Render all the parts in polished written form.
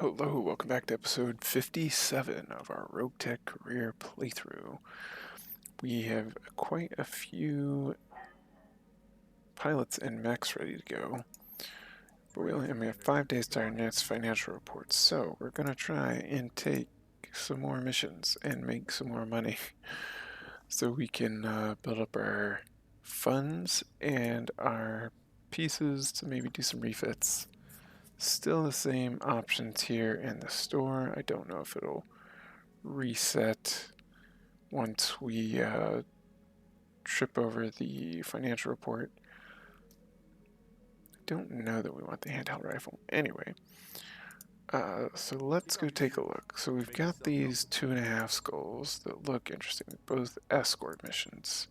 Hello, welcome back to episode 57 of our RogueTech career playthrough. We have quite a few pilots and mechs ready to go, but we have 5 days to our next financial report, so we're going to try and take some more missions and make some more money so we can build up our funds and our pieces to maybe do some refits. Still the same options here in the store. I don't know if it'll reset once we trip over the financial report. I don't know that we want the handheld rifle. Anyway, so let's go take a look. So we've got these 2.5 skulls that look interesting, both escort missions.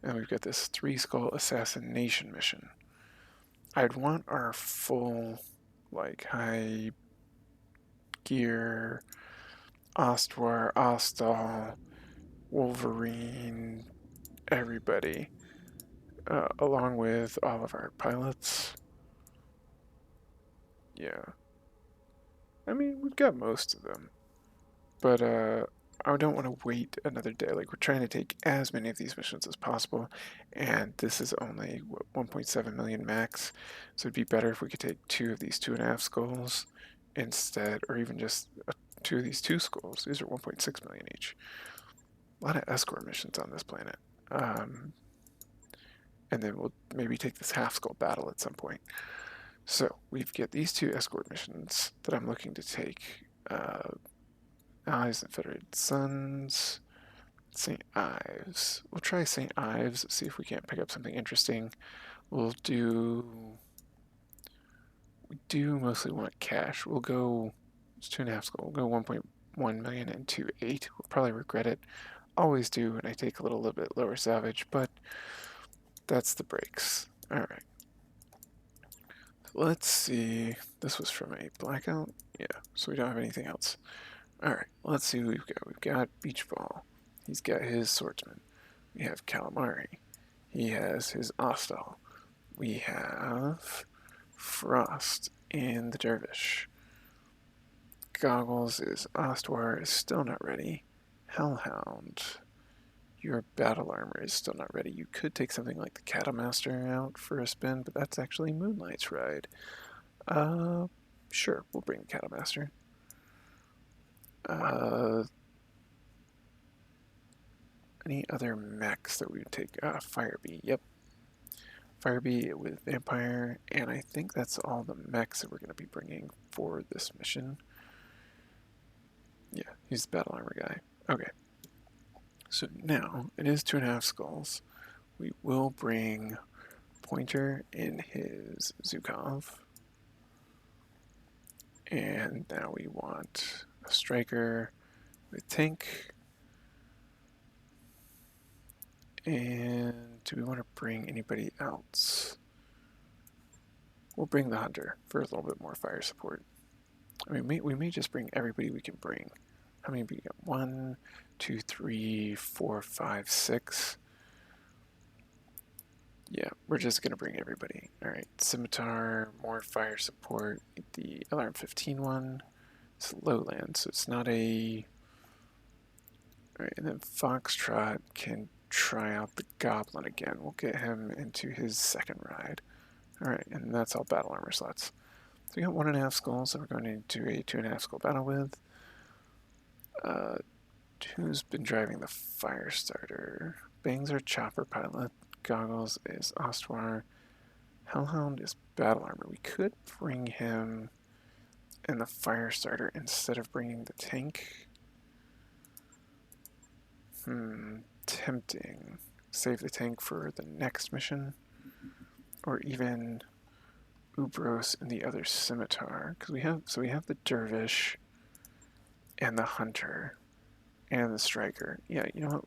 And we've got this 3 skull assassination mission. I'd want our full, like, high gear, Ostwar, Ostal, Wolverine, everybody, along with all of our pilots. Yeah. I mean, we've got most of them, but I don't want to wait another day. Like, we're trying to take as many of these missions as possible, and this is only, what, 1.7 million max, so it'd be better if we could take 2 of these 2.5 skulls instead, or even just 2 of these 2 skulls. These are 1.6 million each. A lot of escort missions on this planet. And then we'll maybe take this half skull battle at some point. So we've got these 2 escort missions that I'm looking to take. Allies and Federated Sons, St. Ives. We'll try St. Ives, see if we can't pick up something interesting. We do mostly want cash. We'll go, it's 2.5 skull, we'll go 1.1 million into 8. We'll probably regret it. Always do when I take a little bit lower salvage, but that's the breaks. Alright. Let's see. This was from a blackout? Yeah, so we don't have anything else. Alright, let's see who we've got. We've got Beach Ball. He's got his swordsman. We have Calamari. He has his Ostal. We have Frost in the Dervish. Goggles is Ostwar is still not ready. Hellhound. Your battle armor is still not ready. You could take something like the Cattlemaster out for a spin, but that's actually Moonlight's ride. Sure, we'll bring the Cattlemaster. Any other mechs that we would take? Firebee, yep. Firebee with Vampire, and I think that's all the mechs that we're going to be bringing for this mission. Yeah, he's the battle armor guy. Okay. So now, it is 2.5 skulls. We will bring Pointer in his Zukov. And now we want a striker with tank. And do we want to bring anybody else? We'll bring the hunter for a little bit more fire support. I mean, we may just bring everybody we can bring. How many we got? 1, 2, 3, 4, 5, 6. Yeah, we're just gonna bring everybody. Alright, Scimitar, more fire support. The Alarm 15 one. It's lowland, so it's not a... Alright, and then Foxtrot can try out the Goblin again. We'll get him into his second ride. Alright, and that's all battle armor slots. So we got 1.5 skulls that we're going into a 2.5 skull battle with. Who's been driving the fire starter? Bangs our chopper pilot. Goggles is Ostwar. Hellhound is battle armor. We could bring him in the fire starter instead of bringing the tank. Tempting. Save the tank for the next mission. Or even Ubros and the other Scimitar. Because we have the Dervish and the Hunter and the Striker. Yeah, you know what?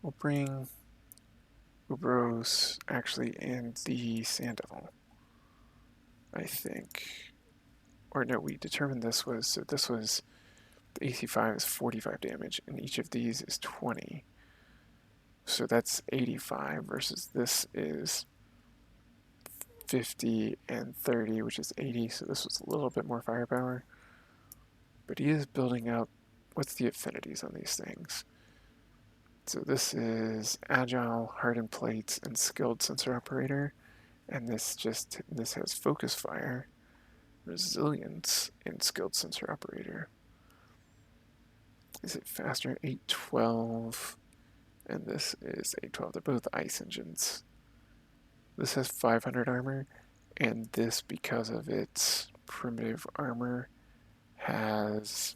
We'll bring Ubros actually and the Sand Devil, I think. Or no, we determined this was the AC5 is 45 damage, and each of these is 20. So that's 85 versus this is 50 and 30, which is 80, so this was a little bit more firepower. But he is building up, what's the affinities on these things? So this is agile, hardened plates, and skilled sensor operator. And this has focus fire, resilience, and skilled sensor operator. Is it faster? 812, and this is 812. They're both ice engines. This has 500 armor, and this, because of its primitive armor, has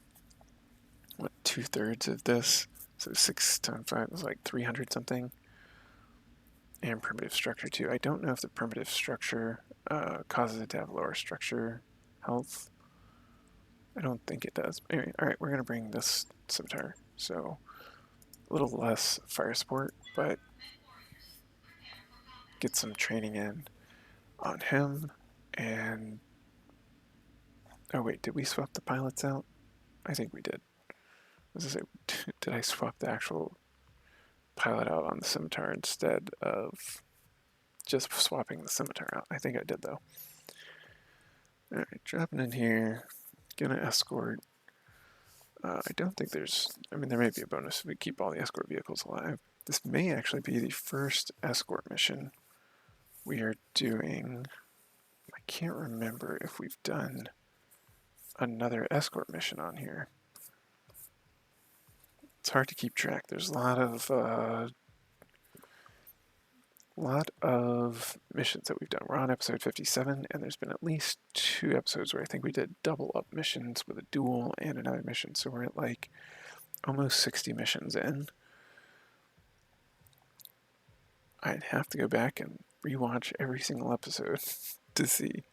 what, 2/3 of this. So 6 times 5 is like 300 something. And primitive structure too. I don't know if the primitive structure causes it to have lower structure health. I don't think it does. Anyway, alright, we're going to bring this scimitar. So a little less fire support, but get some training in on him. And oh wait, did we swap the pilots out? I think we did. Did I swap the actual pilot out on the scimitar instead of just swapping the scimitar out? I think I did though. Alright, dropping in here, gonna escort. I don't think there may be a bonus if we keep all the escort vehicles alive. This may actually be the first escort mission we are doing. I can't remember if we've done another escort mission on here. It's hard to keep track. There's a lot of missions that we've done. We're on episode 57, and there's been at least 2 episodes where I think we did double up missions with a duel and another mission. So we're at like almost 60 missions in. I'd have to go back and rewatch every single episode to see.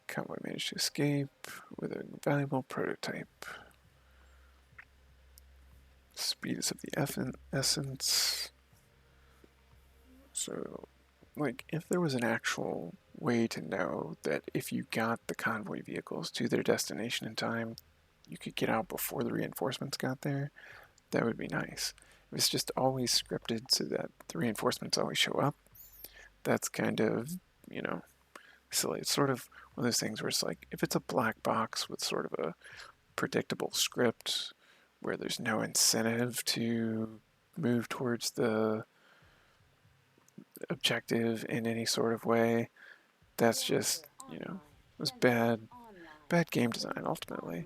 Convoy managed to escape with a valuable prototype. Speed is of the essence. So, like, if there was an actual way to know that if you got the convoy vehicles to their destination in time, you could get out before the reinforcements got there, that would be nice. If it's just always scripted so that the reinforcements always show up, that's kind of, silly. It's sort of one of those things where it's like, if it's a black box with sort of a predictable script where there's no incentive to move towards the objective in any sort of way, that's just, it was bad game design ultimately.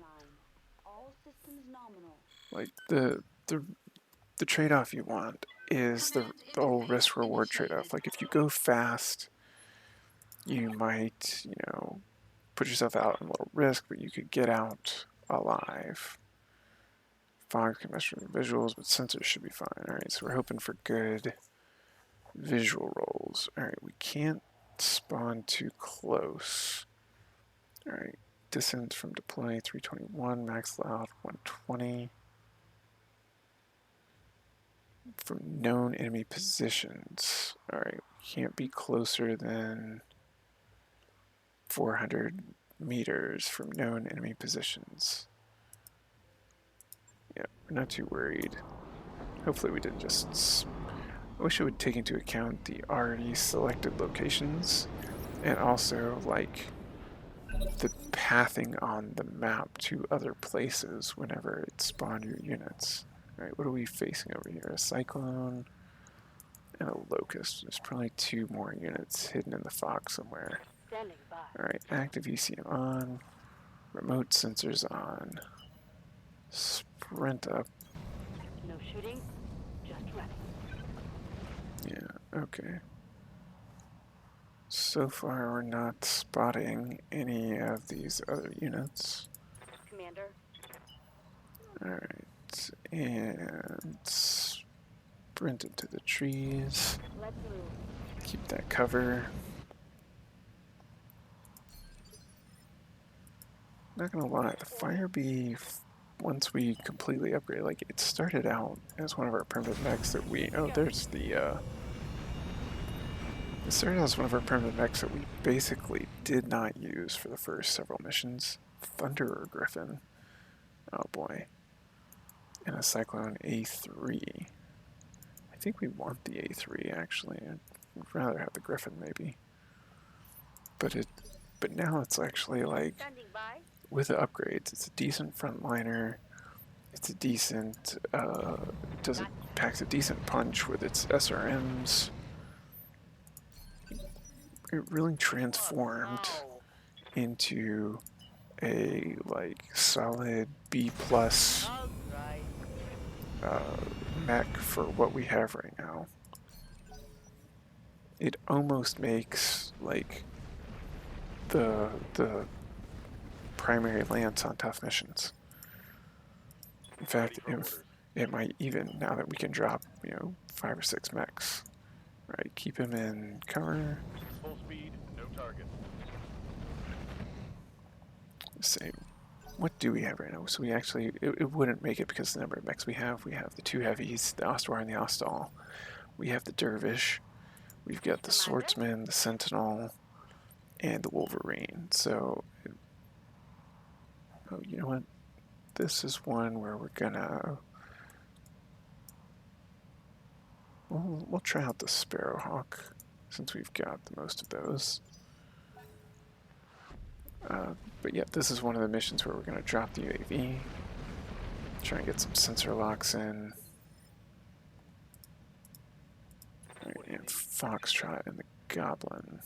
Like the trade-off you want is the whole risk-reward trade-off. Like if you go fast, you might, put yourself out in a little risk, but you could get out alive. Fog can mess with visuals, but sensors should be fine. Alright, so we're hoping for good visual rolls. Alright, we can't spawn too close. Alright, distance from deploy 321, max loud 120. From known enemy positions. Alright, can't be closer than 400 meters from known enemy positions. Yeah, we're not too worried. Hopefully we didn't just... I wish it would take into account the already selected locations and also like the pathing on the map to other places whenever it spawned your units. Alright, what are we facing over here? A cyclone and a locust. There's probably 2 more units hidden in the fog somewhere. Alright, active ECM on. Remote sensors on. Sprint up. No shooting, just running. Yeah, okay. So far we're not spotting any of these other units. Commander. Alright, and sprint into the trees. Let's move. Keep that cover. Not gonna lie, the fire bee, once we completely upgrade, like it started out as one of our primitive mechs that we, there's the, it started out as one of our primitive mechs that we basically did not use for the first several missions. Thunderer Griffin. Oh boy. And a Cyclone A3. I think we want the A3 actually. rather have the Griffin maybe. But now it's actually like, Standing by. with the upgrades, it's a decent frontliner. It's a decent, does it packs a decent punch with its SRMs. It really transformed into a like solid B plus mech for what we have right now. It almost makes like the primary lance on tough missions. In fact, it might even, now that we can drop, 5 or 6 mechs, right? Keep him in cover. Full speed, no target. Say, what do we have right now? So we actually, it wouldn't make it because of the number of mechs we have. We have the 2 heavies, the Ostwar and the Ostal. We have the Dervish. We've got the Swordsman, the Sentinel, and the Wolverine. So, oh, you know what? This is one where we're gonna, we'll try out the Sparrowhawk since we've got the most of those. But yeah, this is one of the missions where we're gonna drop the UAV, try and get some sensor locks in. Right, and Foxtrot and the Goblin.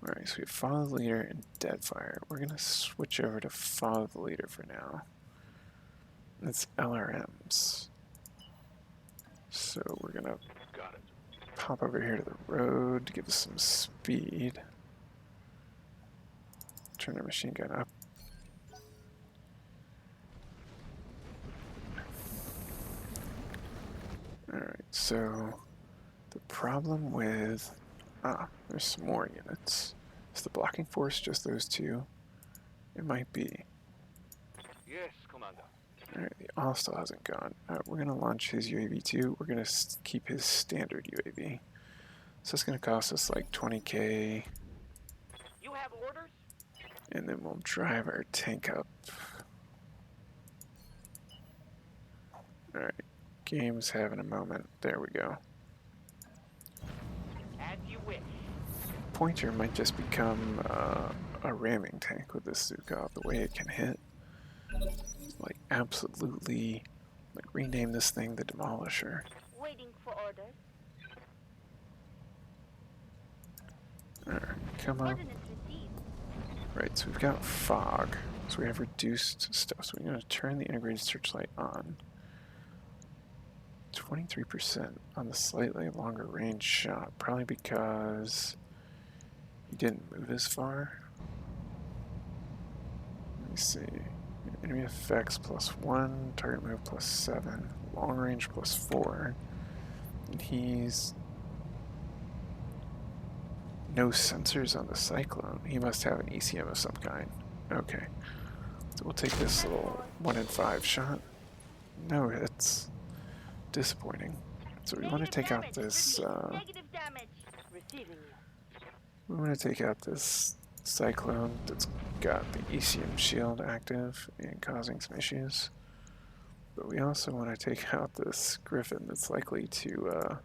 Alright, so we have Follow the Leader and Deadfire. We're gonna switch over to Follow the Leader for now. It's LRMs. So we're gonna pop over here to the road to give us some speed. Turn our machine gun up. Alright, so the problem with... there's some more units. Is the blocking force just those 2? It might be. Yes, Commander. Alright, the Ostal hasn't gone. We're going to launch his UAV too. We're going to keep his standard UAV. So it's going to cost us like 20k. You have orders? And then we'll drive our tank up. Alright, game's having a moment. There we go. As you wish. Pointer might just become a ramming tank with this Zukov, the way it can hit. Like, absolutely, like, rename this thing the Demolisher. Waiting for orders. Alright, come on. Ordinance received. Right, so we've got fog. So we have reduced stuff. So we're going to turn the integrated searchlight on. 23% on the slightly longer range shot. Probably because he didn't move as far. Let me see. Enemy effects +1, target move +7, long range +4. And he's no sensors on the Cyclone. He must have an ECM of some kind. Okay. So we'll take this little 1 in 5 shot. No hits. Disappointing. So we want to take out this, Negative damage. Receiving you. we want to take out this Cyclone that's got the ECM shield active and causing some issues. But we also want to take out this Griffin that's likely to,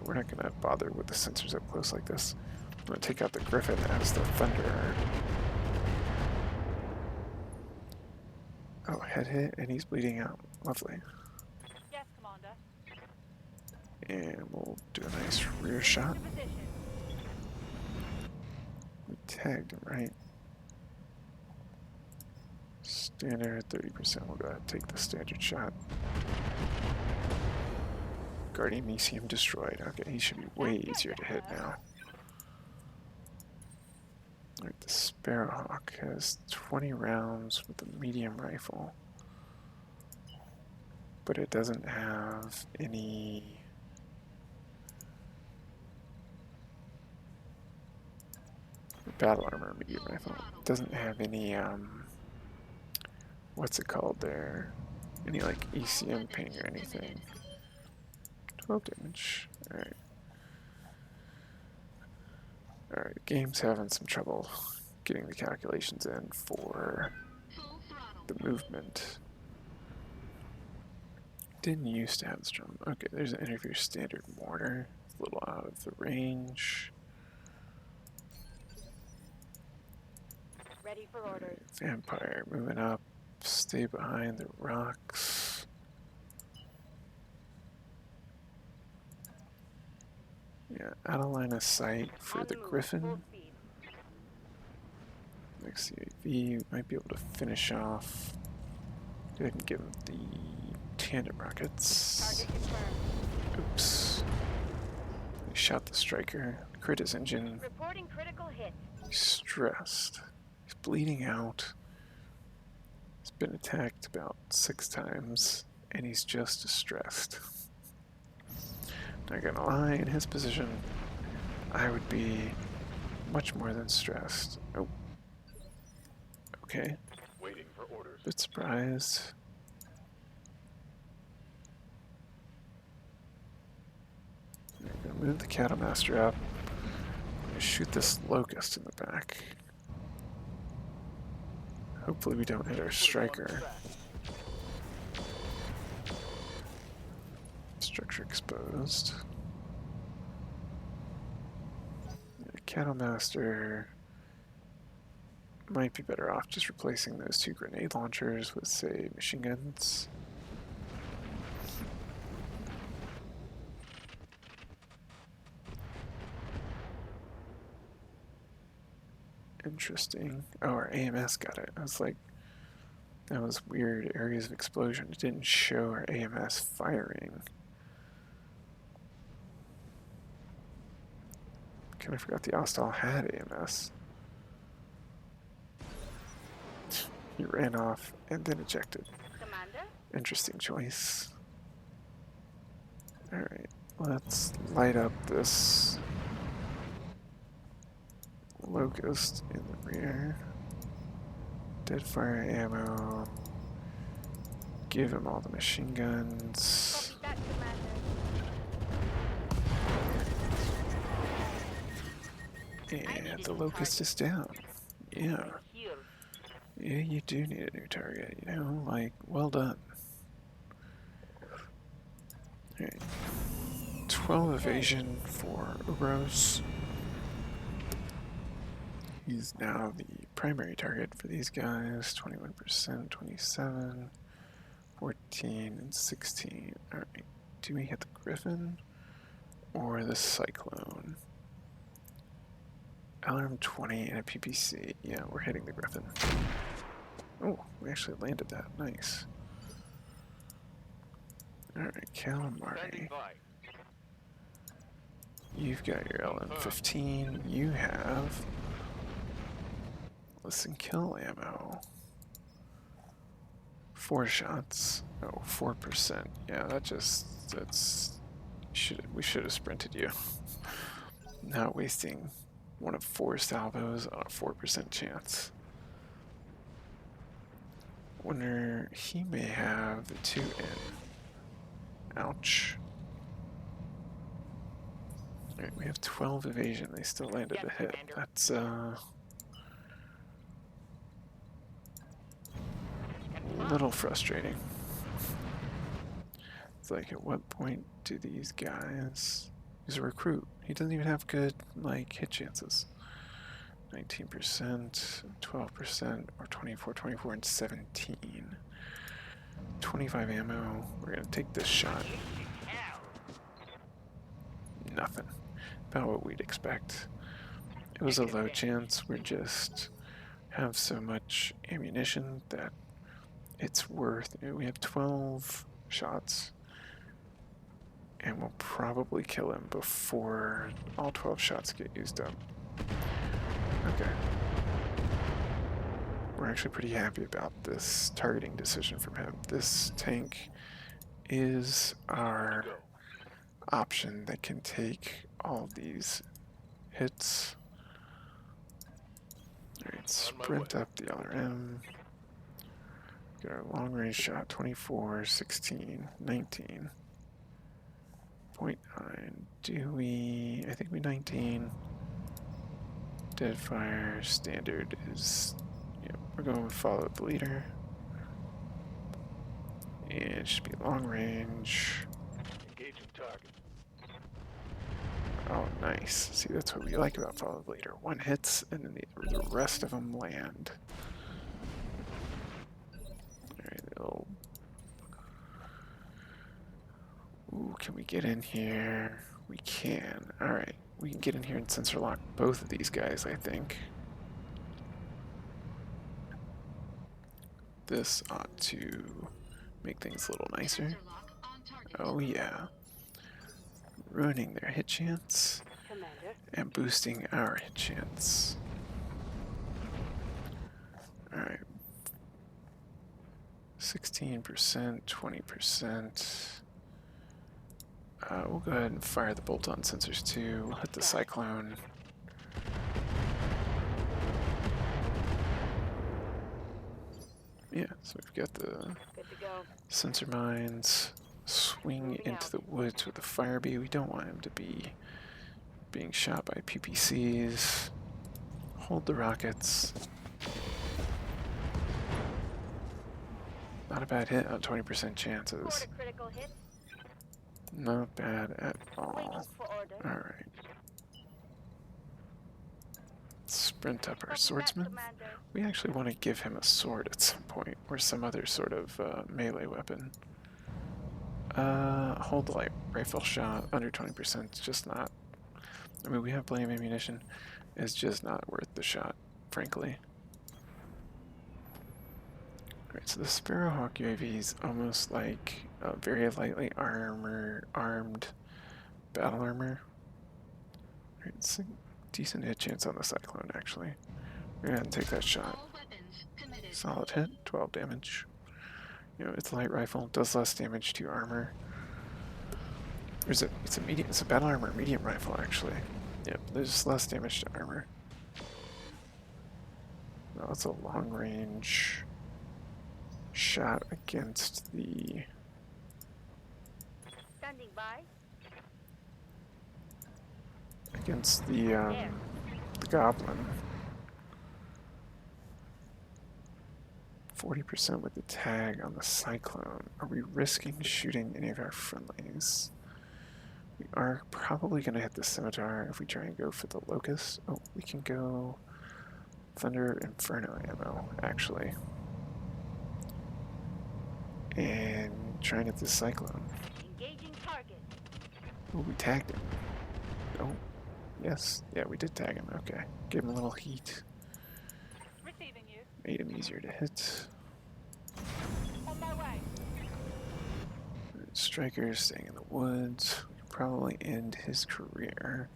we're not going to bother with the sensors up close like this. We're going to take out the Griffin as the Thunderer. Oh, head hit, and he's bleeding out. Lovely. Yes, Commander. And we'll do a nice rear shot. To position. We tagged him, right? Standard 30%. We'll go ahead and take the standard shot. Guardian ECM destroyed. Okay, he should be way easier to hit now. Alright, the Sparrowhawk has 20 rounds with a medium rifle. But it doesn't have any... battle armor medium rifle. It doesn't have any, what's it called there? Any, like, ECM ping or anything. 12 damage. Alright. Alright, the game's having some trouble getting the calculations in for the movement. Didn't used to have this drum. Okay, there's an interview standard mortar. a little out of the range. Ready for orders. Vampire moving up. Stay behind the rocks. Yeah, out of line of sight for On the move, full Griffin. speed. Next UAV might be able to finish off. Go ahead and give him the tandem rockets. Target confirmed. Oops. He shot the striker. Crit his engine. Reporting critical hit. He's stressed. He's bleeding out. He's been attacked about 6 times, and he's just distressed. Not gonna lie, in his position, I would be much more than stressed. Oh. Okay. Waiting for orders. Bit surprised. I'm gonna move the Cattlemaster up. I'm gonna shoot this locust in the back. Hopefully we don't hit our striker. Structure exposed. The Cattlemaster might be better off just replacing those 2 grenade launchers with, say, machine guns. Interesting. Oh, our AMS got it. I was like, that was weird areas of explosion. It didn't show our AMS firing. Kind of forgot the Ostal had AMS. He ran off and then ejected. Commander? Interesting choice. Alright, let's light up this locust in the rear. Dead fire ammo. Give him all the machine guns. Copy that, Commander. And the locust is down. Yeah. Heal. Yeah, you do need a new target, you know? Like, well done. Alright. 12 evasion for Ubros. He's now the primary target for these guys. 21%, 27, 14, and 16. Alright. Do we hit the Griffin or the Cyclone? Alarm 20 and a PPC. Yeah, we're hitting the Griffin. Oh, we actually landed that. Nice. Alright, Calamari. Standing by. You've got your LM15. You have listen kill ammo. 4 shots. Oh, 4%. Yeah, we should have sprinted you. Not wasting one of 4 salvos on a 4% chance. Wonder he may have the 2 in. Ouch. Alright, we have 12 evasion. They still landed the hit. That's a little frustrating. It's like, at what point do these guys... He's a recruit. He doesn't even have good, like, hit chances. 19%, 12%, or 24, 24, and 17. 25 ammo. We're gonna take this shot. Nothing. About what we'd expect. It was a low chance. We just have so much ammunition that it's worth... We have 12 shots. And we'll probably kill him before all 12 shots get used up. Okay. We're actually pretty happy about this targeting decision from him. This tank is our option that can take all these hits. Alright, sprint up the LRM. Get our long range shot, 24, 16, 19. 0.9. Do we... I think we 19. Deadfire standard is... Yep, we're going to follow the leader. And it should be long range. Engaging target. Oh, nice. See, that's what we like about Follow the Leader. One hits, and then the rest of them land. Alright, ooh, can we get in here? We can. Alright, we can get in here and sensor lock both of these guys, I think. This ought to make things a little nicer. Oh yeah. Ruining their hit chance Commander. and boosting our hit chance. Alright. 16%, 20%. We'll go ahead and fire the bolt-on sensors too. We'll hit the cyclone. Yeah, so we've got the Good to go. sensor mines. Swing Moving into out. the woods with the fire bee. We don't want him to be being shot by PPCs. Hold the rockets. Not a bad hit on 20% chances. Report a critical hit. Not bad at all. Waiting for order. Alright. Sprint up our Copy that, swordsman. Commander. We actually want to give him a sword at some point, or some other sort of melee weapon. Hold the light rifle shot under 20%. It's just not. I mean, we have plenty of ammunition. It's just not worth the shot, frankly. Alright, so the Sparrowhawk UAV is almost like a very lightly armed battle armor. Alright, it's a decent hit chance on the Cyclone, actually. We're gonna take that shot. Solid hit, 12 damage. You know, it's a light rifle, does less damage to armor. Or is it? It's a battle armor medium rifle, actually. Yep, there's less damage to armor. No, it's a long range shot against the Standing by. the goblin. 40% with the tag on the cyclone. Are we risking shooting any of our friendlies? We are probably going to hit the scimitar if we try and go for the locust. Oh, we can go thunder inferno ammo, actually. And try and hit the cyclone. Engaging target. Oh, we tagged him. Oh, yes. Yeah, we did tag him. Okay. Give him a little heat. Receiving you. Made him easier to hit. On my way. Striker staying in the woods. We could probably end his career.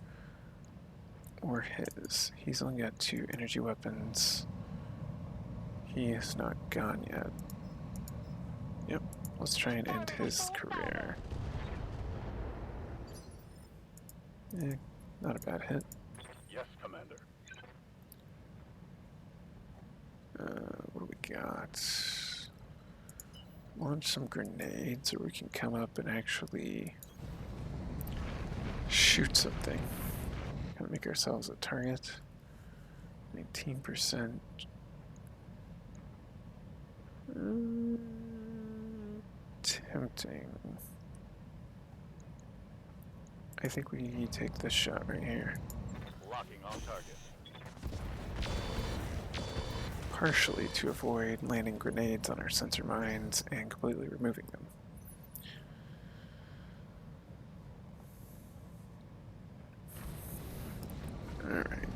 Or his. He's only got 2 energy weapons. He is not gone yet. Yep. Let's try and end his career. Eh, not a bad hit. Yes, Commander. What do we got? Launch some grenades so we can come up and actually shoot something. Kind of make ourselves a target. 19%. Tempting. I think we take this shot right here. Locking on target. Partially to avoid landing grenades on our sensor mines and completely removing them. Alright.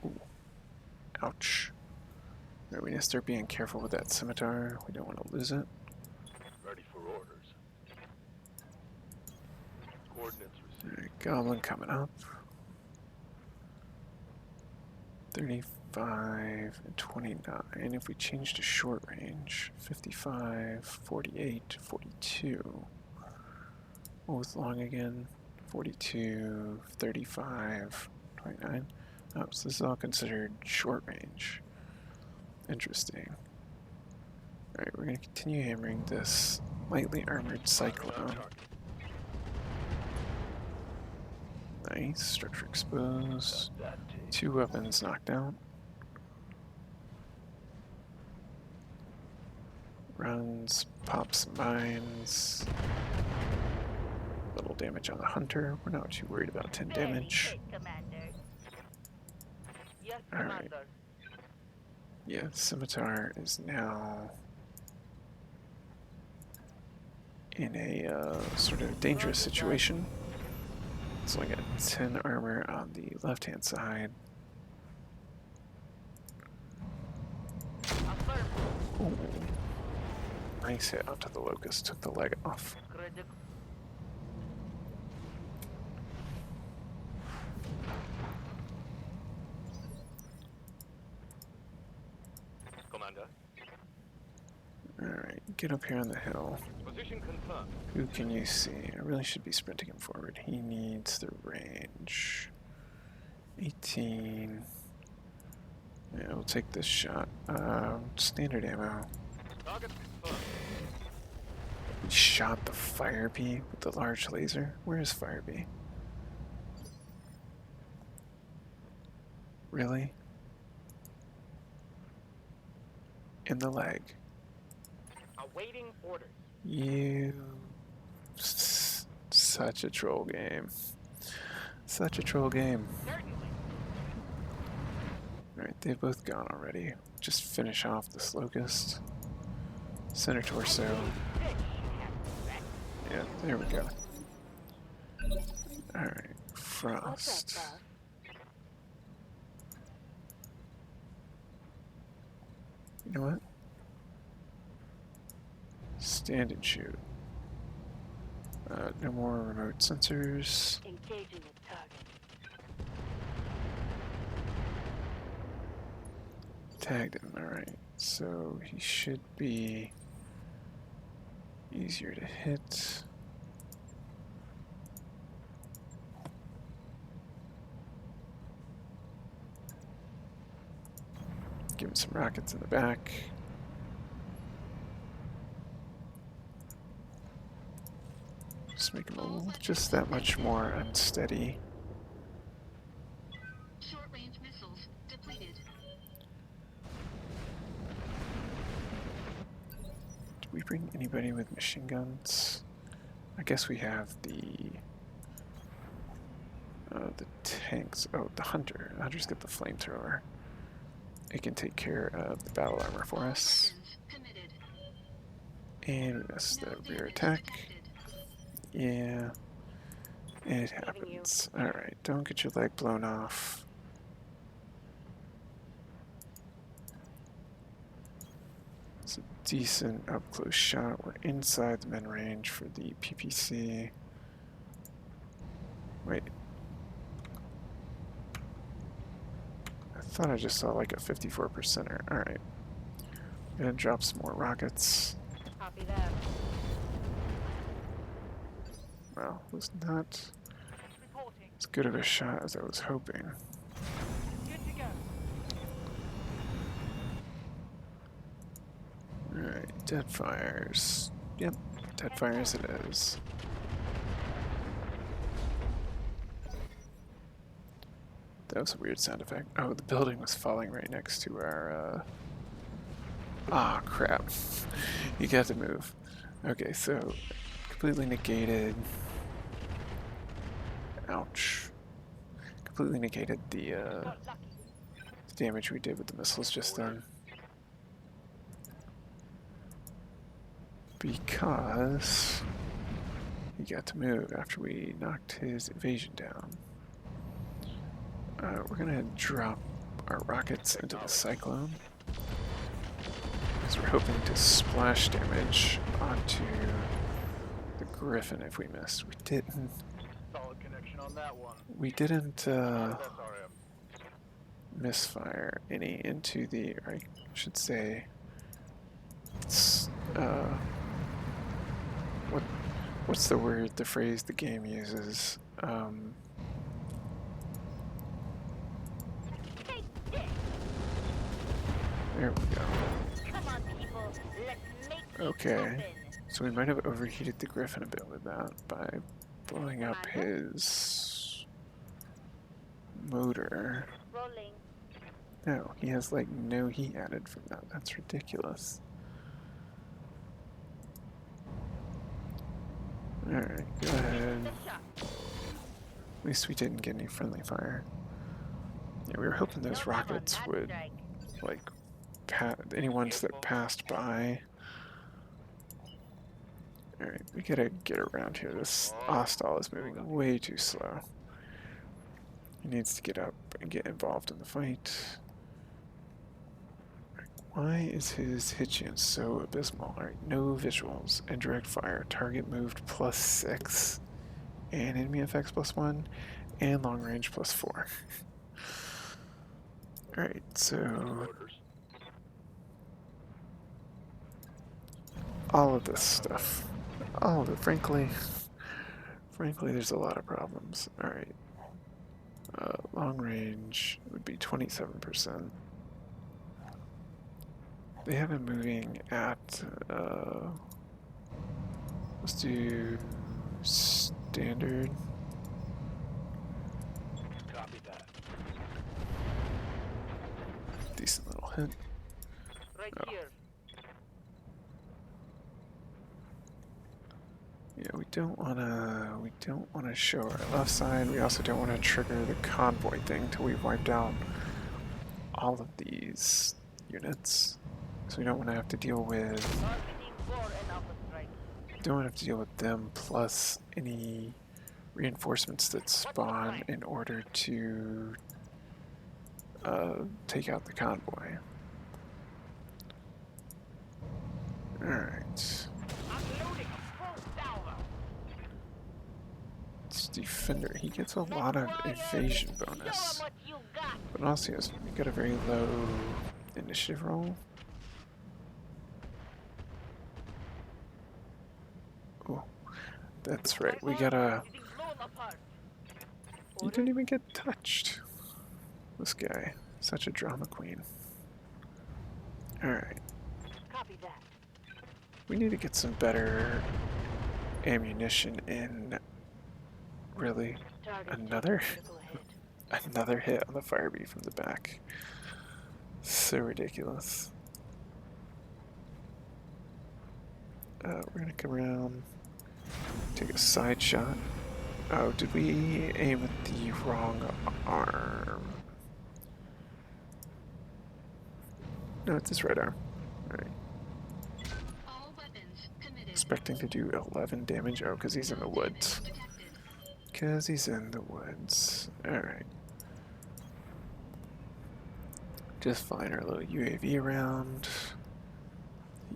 Ooh. Ouch. Alright, we need to start being careful with that scimitar. We don't want to lose it. Ready for orders. Coordinates received. Alright, goblin coming up. 35 and 29. If we change to short range, 55, 48, 42. What was long again? 42, 35, 29. Oh, so this is all considered short range. Interesting. Alright, we're going to continue hammering this lightly armored cyclone. Nice, structure exposed. 2 weapons knocked out. Runs, pops mines. Little double damage on the hunter. We're not too worried about 10 Barely damage. hit, Commander. Yes, Alright. Commander. Yeah, Scimitar is now in a sort of dangerous situation. It's only got 10 armor on the left-hand side. Affirm. Ooh. Nice hit onto the Locust, took the leg off. Critical. Commander. Alright, get up here on the hill. Position confirmed. Who can you see? I really should be sprinting him forward. He needs the range. 18. Yeah, we'll take this shot. Standard ammo. Target confirmed. We shot the fire bee with the large laser. Where is fire bee? Really? In the leg. Awaiting orders. You. Such a troll game. Such a troll game. Certainly. Alright, they've both gone already. Just finish off this Locust. Center torso. Yeah, there we go. Alright, Frost. You know what? Stand and shoot. No more remote sensors. Engaging a target. Tagged him, alright. So he should be easier to hit. Give him some rockets in the back. Just make him just that much more unsteady. Short-range missiles depleted. Did we bring anybody with machine guns? I guess we have the tanks. Oh, the hunter. The hunter's got the flamethrower. It can take care of the battle armor for us. Committed. And we missed the No rear damage attack. detected. Yeah, it happens. Alright, don't get your leg blown off. It's a decent up close shot. We're inside the min range for the PPC. Wait. I thought I just saw like a 54%er. Alright. Gonna drop some more rockets. Copy that. Well, was not Reporting. as good of a shot as I was hoping. Good to go. Alright, dead fires. Yep, dead fires it is. That was a weird sound effect. Oh, the building was falling right next to our, Ah, crap. You got to move. Okay, so completely negated. Ouch. Completely negated the Got lucky. damage we did with the missiles just then. Because he got to move after we knocked his evasion down. We're gonna drop our rockets into the Cyclone. Because we're hoping to splash damage onto the Griffin if we miss. We didn't. Solid connection on that one. We didn't SRM. misfire any into the, or I should say, what's the word, the phrase the game uses? Take this. There we go. Come on, people. Let's make this Okay. happen. So we might have overheated the Griffin a bit with that by blowing up his motor. Rolling. No, he has like no heat added from that. That's ridiculous. Alright, go ahead. The shot. At least we didn't get any friendly fire. Yeah, we were hoping those Don't have on rockets that would, strike. like, any ones that passed by. Alright, we gotta get around here. This Ostal is moving way too slow. He needs to get up and get involved in the fight. Why is his hit chance so abysmal? Alright, no visuals. Indirect fire. Target moved +6. And enemy effects +1. And long range +4. Alright, so all of this stuff. All of it, frankly, there's a lot of problems. Alright. Long range would be 27%. They have been moving at, let's do standard. Copy that. Decent little hit. Right Oh. here. Yeah, we don't wanna show our left side. We also don't wanna trigger the convoy thing till we've wiped out all of these units. So we don't wanna have to deal with Targeting for an alpha strike. don't wanna have to deal with them plus any reinforcements that spawn in order to take out the convoy. Alright. I'm loading a full salvo. This defender, he gets a lot of evasion bonus. Show 'em what you got. But also he has got a very low initiative roll. Oh, that's right. We gotta. Getting blown apart. You didn't even get touched. This guy, such a drama queen. Alright, Copy that. we need to get some better ammunition in. Really? Target Another? critical hit. Another hit on the firebee from the back. So ridiculous. We're gonna come around, take a side shot. Oh, did we aim at the wrong arm? No, it's his right arm. Alright. All weapons committed. Expecting to do 11 damage. Oh, because he's in the woods. Detected. Because he's in the woods. Alright. Just flying our little UAV around.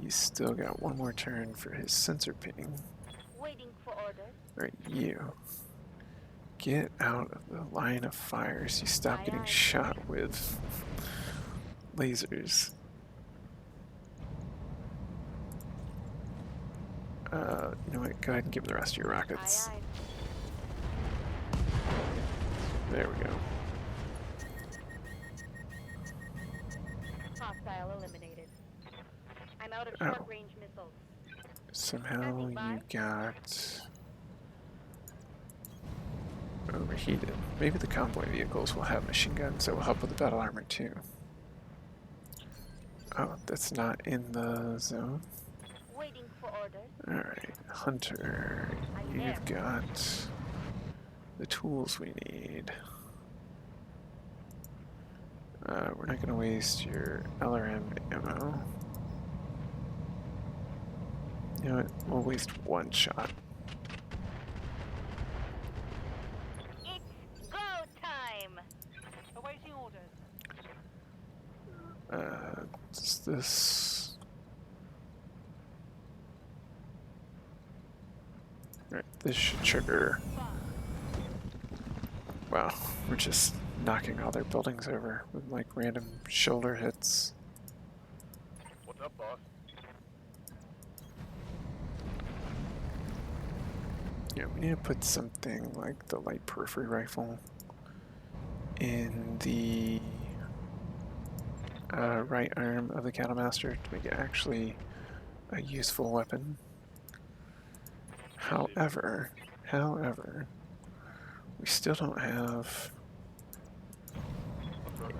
He's still got one more turn for his sensor ping. Waiting for orders. Alright, you. Get out of the line of fire so you stop Aye, getting aye. shot with lasers. You know what? Go ahead and give him the rest of your rockets. Aye, aye. There we go. Hostile eliminated. I'm out of Oh. short-range missiles. Somehow Standing by. you got overheated. Maybe the convoy vehicles will have machine guns that will help with the battle armor too. Oh, that's not in the zone. Waiting for orders. Alright, Hunter, I'm you've got the tools we need. We're not going to waste your LRM ammo. You know what? We'll waste one shot. It's go time. Awaiting orders. Is this? Alright, this should trigger. Wow, we're just knocking all their buildings over with like random shoulder hits. What's up, boss? Yeah, we need to put something like the light periphery rifle in the right arm of the Cattlemaster to make it actually a useful weapon. However, we still don't have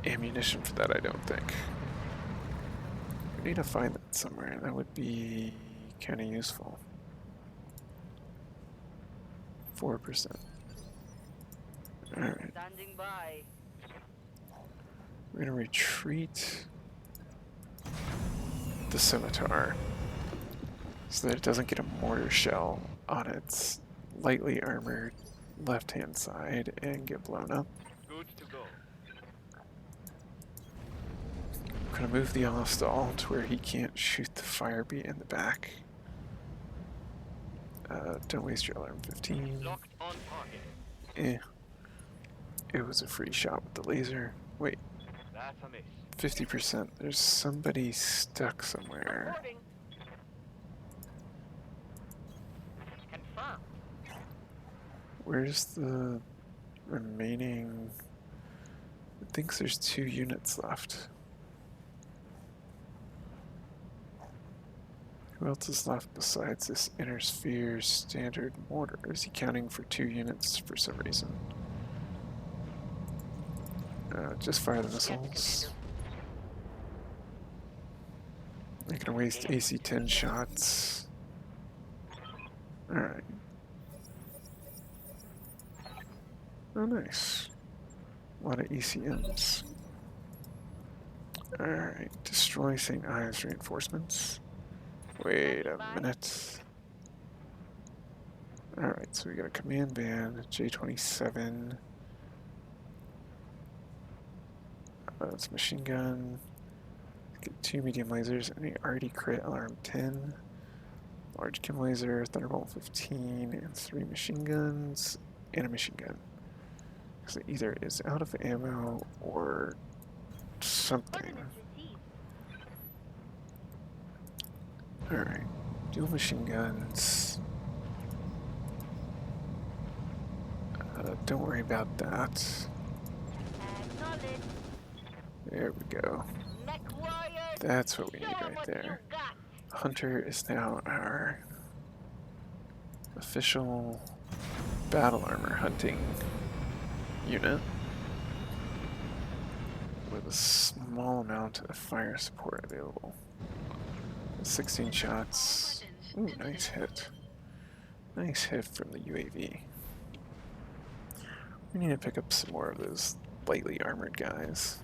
ammunition for that, I don't think. We need to find that somewhere. That would be kind of useful. 4%. Alright, Standing by. we're gonna retreat the scimitar so that it doesn't get a mortar shell on its lightly armored left-hand side and get blown up. Good to go. We're gonna move the Allstall to where he can't shoot the fire beat in the back. Don't waste your alarm 15. Locked on target. Eh. It was a free shot with the laser. Wait, That's a miss. 50%. There's somebody stuck somewhere. Reporting. Confirmed. Where's the remaining? It thinks there's 2 units left. Who else is left besides this inner sphere standard mortar? Is he counting for 2 units for some reason? Just fire the missiles. Not gonna waste AC-10 shots. Alright. Oh, nice. A lot of ECMs. Alright, destroy St. Ives reinforcements. Wait a minute. Alright, so we got a command van, J-27. It's machine gun. Get 2 medium lasers and a already crit alarm 10. Large chem laser, thunderbolt 15, and 3 machine guns and a machine gun. So it either is out of ammo or something. Alright, dual machine guns. Don't worry about that. There we go. That's what we need right there. Hunter is now our official battle armor hunting unit with a small amount of fire support available. 16 shots. Ooh, nice hit. Nice hit from the UAV. We need to pick up some more of those lightly armored guys.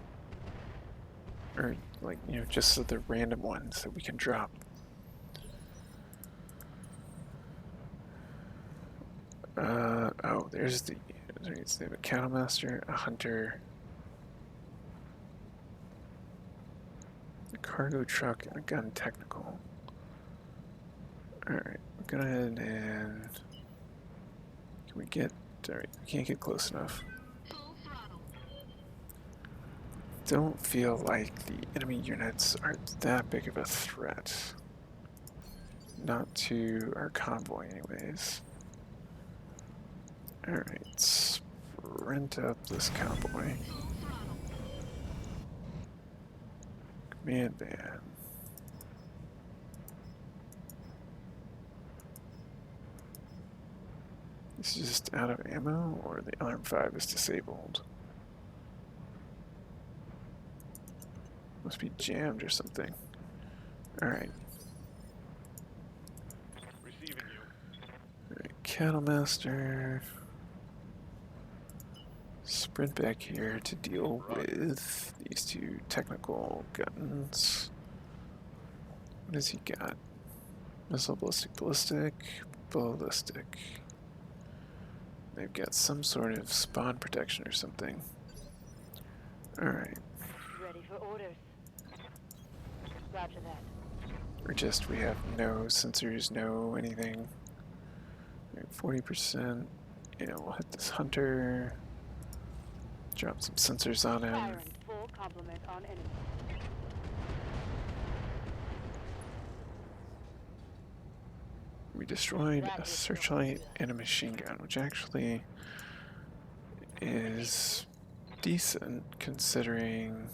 Or, like, you know, just so the random ones that we can drop. Oh, there's the they have a Cattlemaster, a Hunter, a cargo truck, and a gun technical. Alright, go ahead and... Can we get... Alright, we can't get close enough. Full throttle. Don't feel like the enemy units are that big of a threat. Not to our convoy anyways. Alright, sprint up this convoy. Full throttle. Command van. This is just out of ammo, or the alarm 5 is disabled? Must be jammed or something. Alright. Receiving you. Alright, Cattlemaster. Sprint back here to deal with these 2 technical guns. What has he got? Missile, ballistic. They've got some sort of spawn protection or something. Alright. Ready for orders. Roger that. Or just we have no sensors, no anything. 40%. You know, we'll hit this hunter. Drop some sensors on him. Firing full complement on enemy. We destroyed a searchlight and a machine gun, which actually is decent considering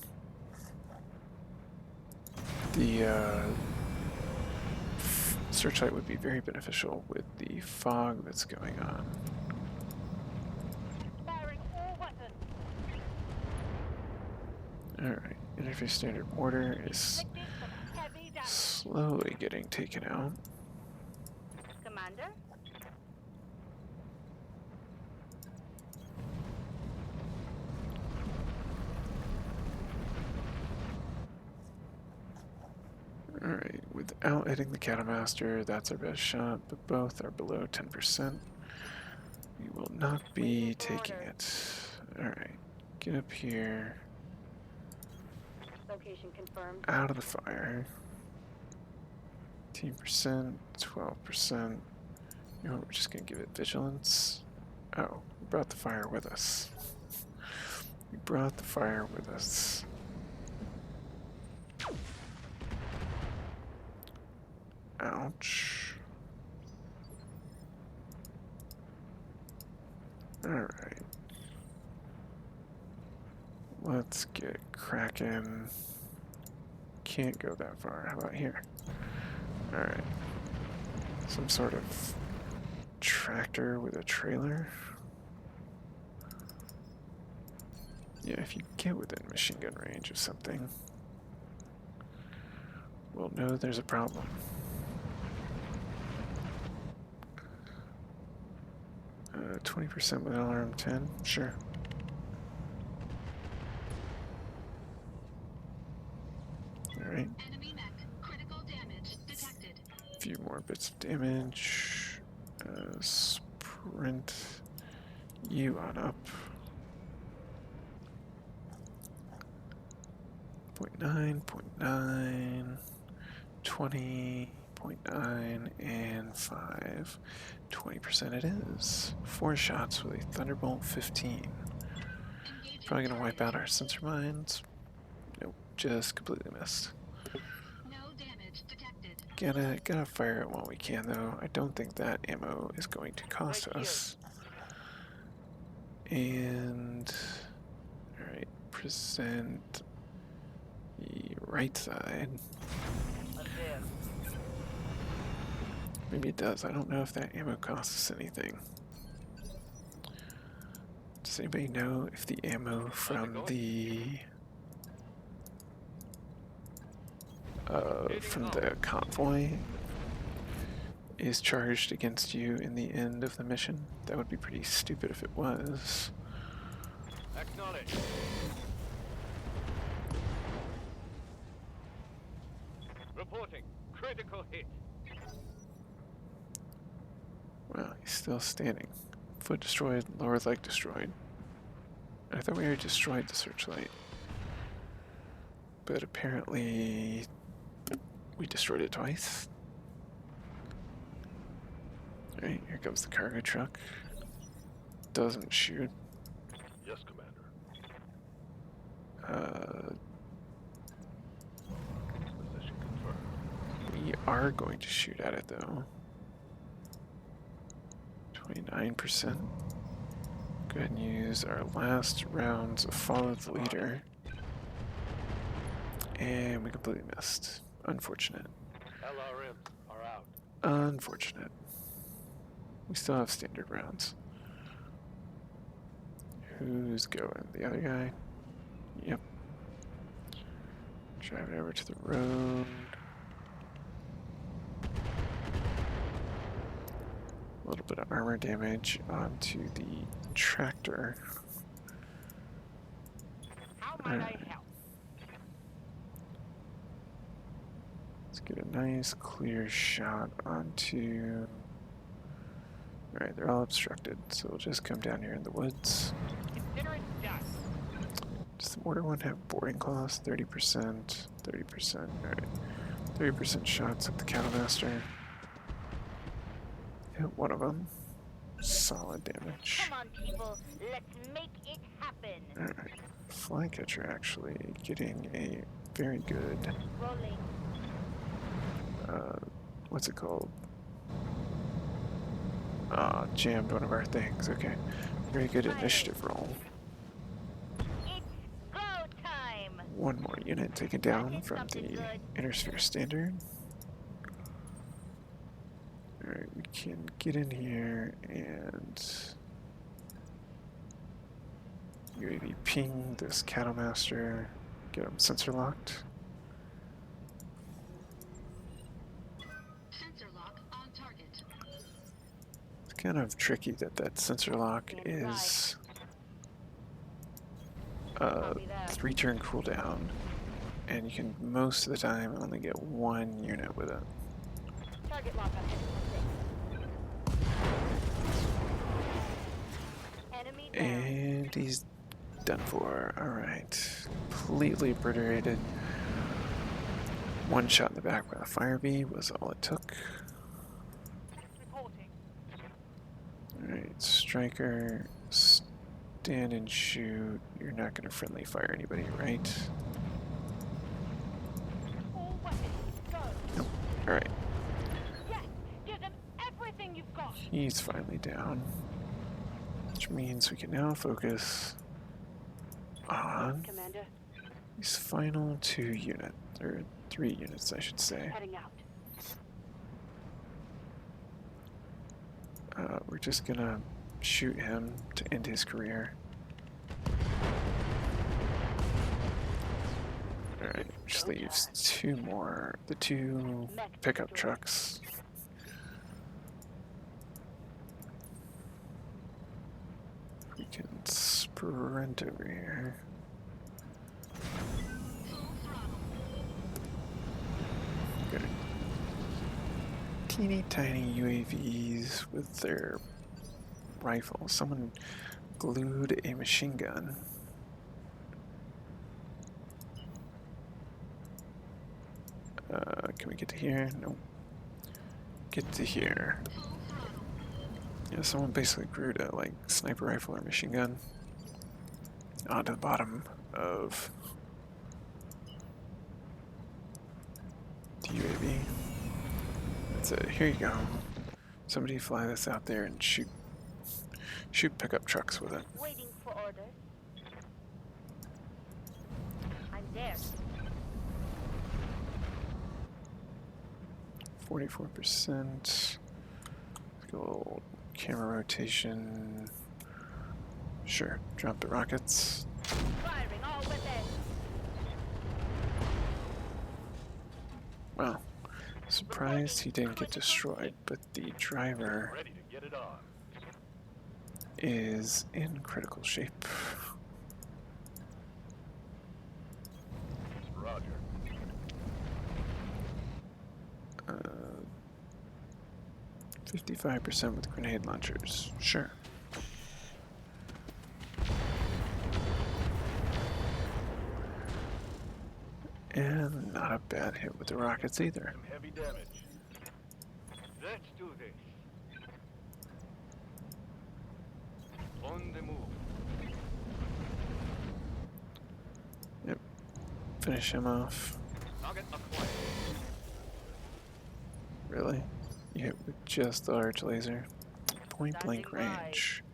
the searchlight would be very beneficial with the fog that's going on. Firing all weapons. Alright, interface standard mortar is Inflicting some heavy damage. slowly getting taken out. Commander? without hitting the Cattlemaster. That's our best shot, but both are below 10%. We will not be taking it. Alright, get up here, Location confirmed. out of the fire. 18%, 12%. You know what, we're just gonna give it vigilance. Oh, we brought the fire with us. We brought the fire with us. Ouch. Alright. Let's get cracking. Can't go that far. How about here? Alright. Some sort of tractor with a trailer. Yeah, if you get within machine gun range of something, we'll know there's a problem. 20% with alarm 10, sure. Alright. Enemy mech. Critical damage detected. A few more bits of damage. Sprint you on up. 0.9, 0.9, 20, 0.9, and 5. 20% it is. 4 shots with a Thunderbolt 15. Engaging Probably gonna wipe out target. our sensor mines. Nope, just completely missed. No damage detected. Gotta fire it while we can though. I don't think that ammo is going to cost Right here. us. And alright, present the right side. I'm there. Maybe it does. I don't know if that ammo costs us anything. Does anybody know if the ammo from the convoy is charged against you in the end of the mission? That would be pretty stupid if it was. Acknowledge. Reporting. Critical hit. Wow, he's still standing. Foot destroyed, lower leg destroyed. I thought we already destroyed the searchlight. But apparently we destroyed it twice. Alright, here comes the cargo truck. Doesn't shoot. Yes, Commander. Position confirmed. We are going to shoot at it though. 29%. Go ahead and use our last rounds of follow the leader. And we completely missed. Unfortunate. LRMs are out. Unfortunate. We still have standard rounds. Who's going? The other guy? Yep. Drive it over to the road. A little bit of armor damage onto the tractor. How might I Alright. help? Let's get a nice clear shot onto... Alright, they're all obstructed, so we'll just come down here in the woods. Consider it done. Does the mortar one have boarding cloths? 30%, 30%, alright. 30% shots at the Cattlemaster. Hit one of them. Solid damage. Come on, people. Let's make it happen. Alright. Flycatcher actually getting a very good, Rolling. what's it called? Jammed one of our things, okay. Very good initiative roll. It's go time. One more unit taken down from the Inner Sphere Standard. Alright, we can get in here and UAV ping this Cattlemaster, get him sensor locked. Sensor lock on target. It's kind of tricky that sensor lock is Copy that. 3-turn cooldown and you can most of the time only get one unit with it. Target lock on enemy down. And he's done for. Alright. Completely obliterated. One shot in the back with a fire bee was all it took. Reporting. Alright, striker, stand and shoot. You're not going to friendly fire anybody, right? All weapons, go. Nope. Alright, Yes, give them everything you've got. he's finally down. Which means we can now focus on Commander, these final 2 units, or 3 units, I should say. heading out. We're just gonna shoot him to end his career. Alright, which leaves 2 more. The 2 pickup trucks. We can sprint over here. Got teeny tiny UAVs with their rifles. Someone glued a machine gun. Can we get to here? Nope. Get to here. Yeah, someone basically glued a like sniper rifle or machine gun onto the bottom of the UAV. That's it. Here you go. Somebody fly this out there and shoot pickup trucks with it. Waiting for orders. I'm there. 44%. Go camera rotation. Sure, drop the rockets. Firing all weapons. Well, surprised he didn't get destroyed, but the driver Ready to get it on. is in critical shape. Roger. 55% with grenade launchers. Sure. And not a bad hit with the rockets either. Some heavy damage. Let's do this. On the move. Yep. Finish him off. Target acquired. Really? You hit with just the large laser. Point blank Standing by. range.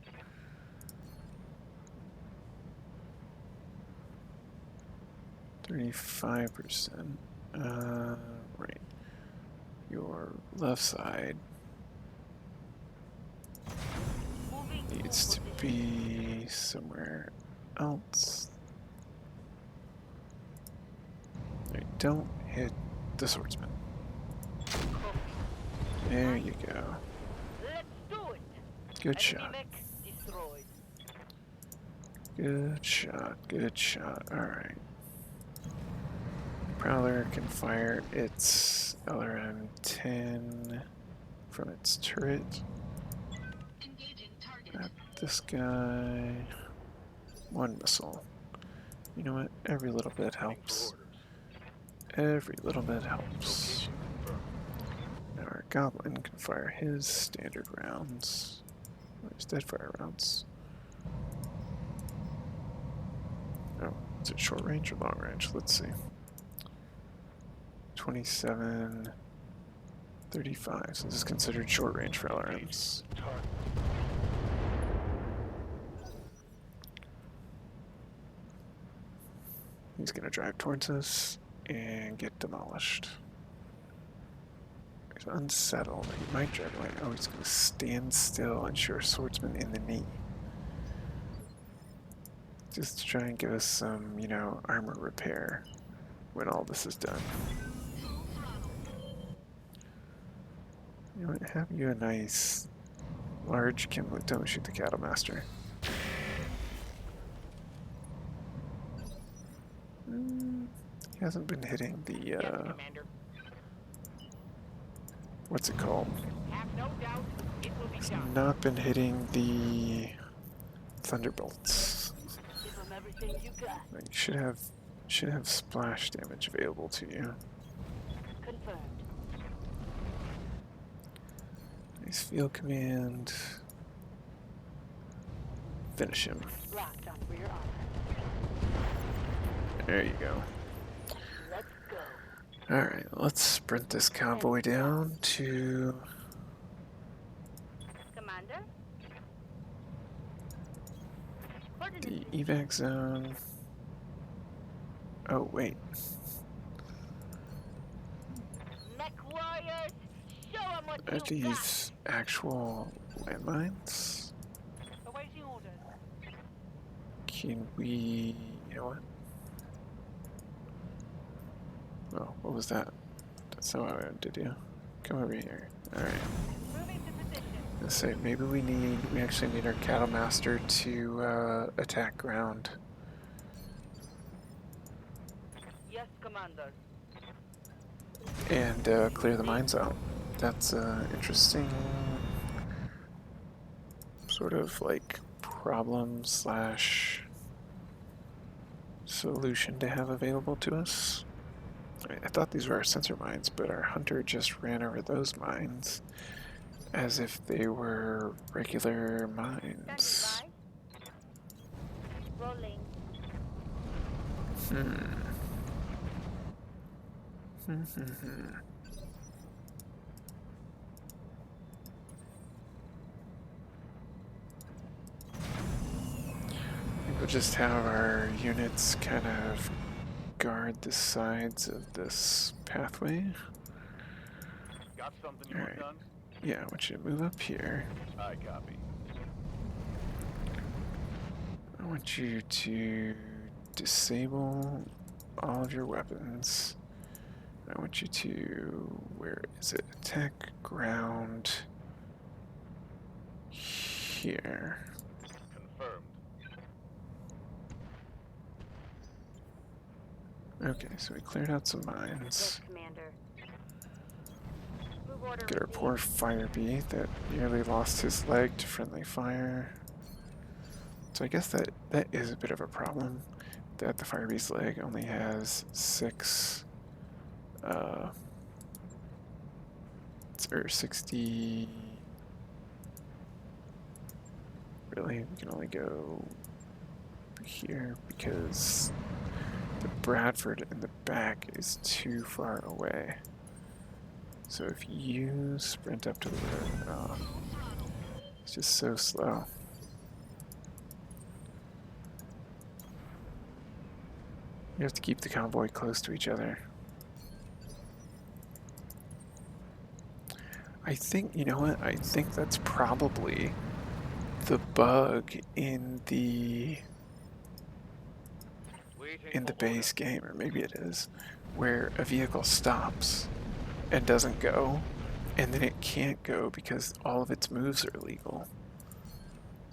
$35%. Right. Your left side Moving needs to position. be somewhere else. Right, don't hit the swordsman. There you go. Let's do it. Good Enemy shot. mech destroyed. Good shot. Good shot. Alright. Prowler can fire its LRM-10 from its turret Engaging target. at this guy. 1 missile. You know what? Every little bit helps. Every little bit helps. Location confirmed. Now our goblin can fire his standard rounds. Or his deadfire rounds. Oh, is it short range or long range? Let's see. 27, 35. So this is considered short range for LRMs. Target. He's gonna drive towards us and get demolished. He's unsettled. He might drive away. Oh, he's gonna stand still and shoot our swordsman in the knee. Just to try and give us some, you know, armor repair when all this is done. You know what? Have you a nice large Kimlet. Don't shoot the Cattlemaster. He hasn't been hitting the, Yes, Commander. what's it called? Have no doubt it will be He's done. not been hitting the thunderbolts. Give them everything you got. Like, should have splash damage available to you. Confirmed. Nice field command. Finish him. Locked on rear armor. There you go. Let's go. Alright, let's sprint this convoy down to Commander? the evac zone. Oh, wait. Mech warriors, show them what Are you these actual landmines? got. Awaiting orders. Can we... You know what? Oh, what was that? That's not what I did, you? Come over here. Alright. Moving to position. Let's say maybe we actually need our Cattlemaster to attack ground. Yes, Commander. And clear the mines out. That's interesting sort of like problem slash solution to have available to us. I thought these were our sensor mines, but our hunter just ran over those mines as if they were regular mines. Rolling. We'll just have our units kind of guard the sides of this pathway. Got something you All want right. done? Yeah, I want you to move up here. I copy. I want you to disable all of your weapons. I want you to, where is it? Attack ground here. Confirmed. Okay, so we cleared out some mines. Yes, Commander. Move order Get our received. poor fire bee that nearly lost his leg to friendly fire. So I guess that is a bit of a problem, that the fire bee's leg only has 6 or 60. Really, we can only go here because the Bradford in the back is too far away. So if you sprint up to the road, oh, it's just so slow. You have to keep the convoy close to each other. I think, you know what? I think that's probably the bug in the base game, or maybe it is, where a vehicle stops and doesn't go, and then it can't go because all of its moves are illegal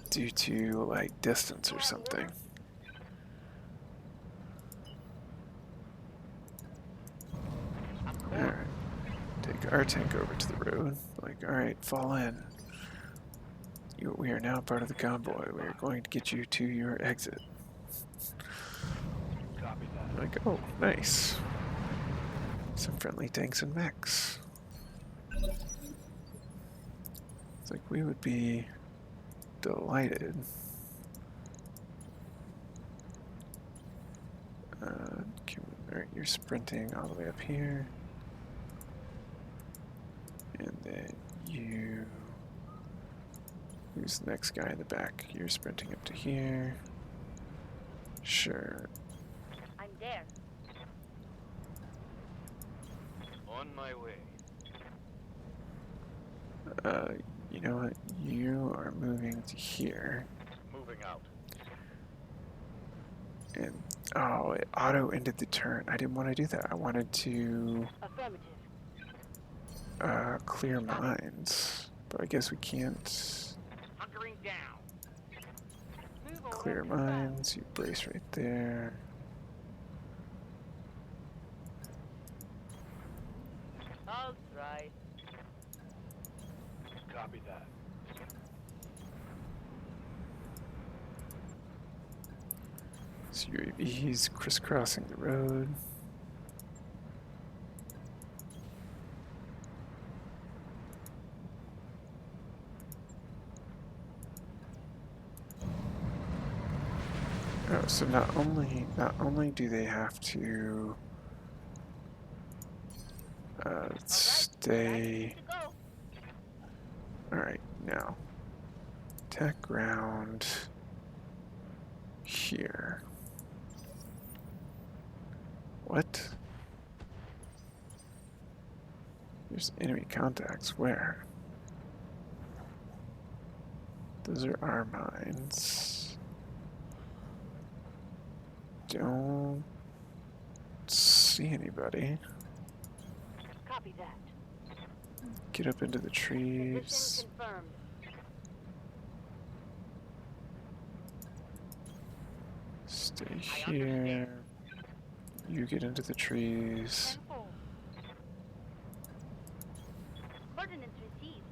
due to like distance or something. Alright. Take our tank over to the road. Like, alright, fall in. We are now part of the convoy. We are going to get you to your exit. Copy that. Like, oh, nice. Some friendly tanks and mechs. It's like we would be delighted. Alright, you're sprinting all the way up here. And then you... Who's the next guy in the back? You're sprinting up to here. Sure. I'm there. On my way. You know what? You are moving to here. Moving out. And, oh, it auto-ended the turn. I didn't want to do that. I wanted to Affirmative. clear mines. But I guess we can't Hunkering down. Move order clear confirmed. mines. You brace right there. I'll try. Copy that. So UAVs crisscrossing the road. Oh, so not only do they have to stay. All right, now attack ground here. What? There's enemy contacts. Where? Those are our mines. Don't see anybody. Copy that. Get up into the trees. Position confirmed. Stay here. You get into the trees. 10-4. Coordinates received.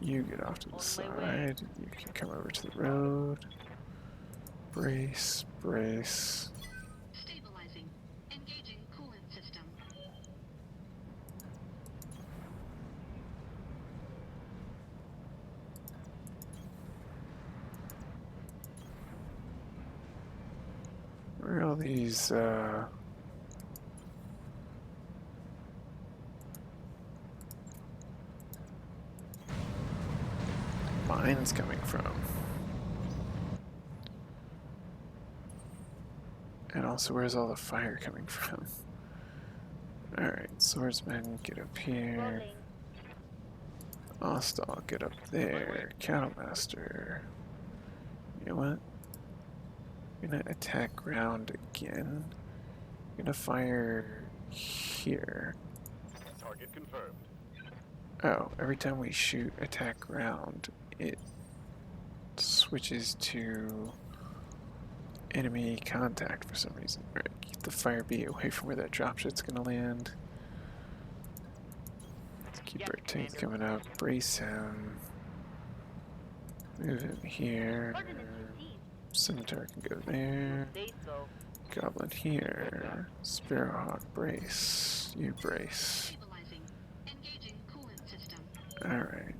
You get off to the side. You can come over to the road. Brace, brace. Stabilizing. Engaging coolant system. Where are all these, mines coming from? And also, where's all the fire coming from? Alright, swordsman, get up here. Rolling. Ostal, get up there. Cattlemaster. You know what? I'm gonna attack ground again. I'm gonna fire here. Target confirmed. Oh, every time we shoot attack ground, it switches to enemy contact for some reason. Right, keep the fire bee away from where that dropship's gonna land. Let's keep our tank coming up. Brace him. Move him here. Coordinates received. Scimitar can go there. Say so. Goblin here. Sparrowhawk, brace. You brace. Stabilizing. Engaging coolant system. Alright.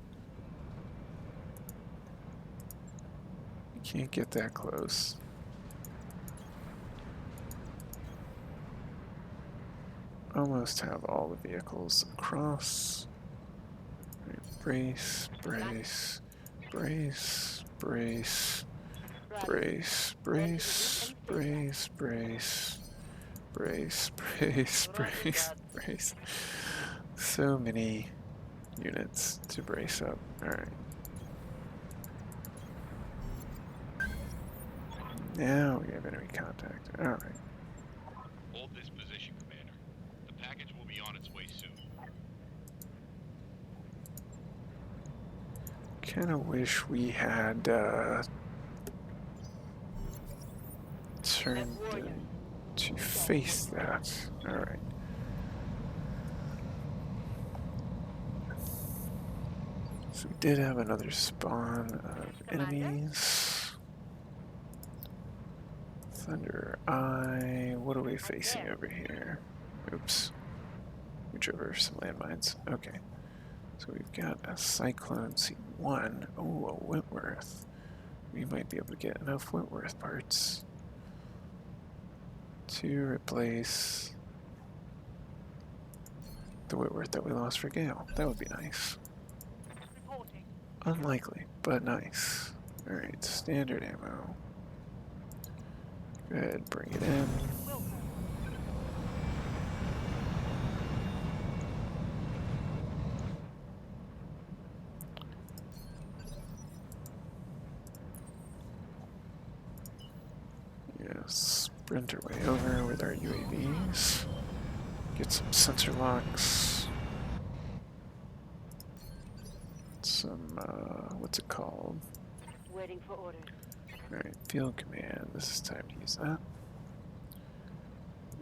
You can't get that close. Almost have all the vehicles across. Right, brace, brace, brace, brace. Brace, brace, brace, brace, brace, brace, brace, brace. So many units to brace up. Alright. Now we have enemy contact. Alright. Hold this position, Commander. The package will be on its way soon. Kinda wish we had turned to face that. Alright. So we did have another spawn of enemies. Thunder Eye. What are we facing over here? Oops. We drove over some landmines. Okay. So we've got a Cyclone C1. Oh, a Whitworth. We might be able to get enough Whitworth parts to replace the Whitworth that we lost for Gale. That would be nice. Reporting. Unlikely, but nice. Alright, standard ammo. Go ahead, bring it in. Yeah, sprint our way over with our UAVs. Get some sensor locks. Some, what's it called? Waiting for orders. Alright, field command. This is time to use that.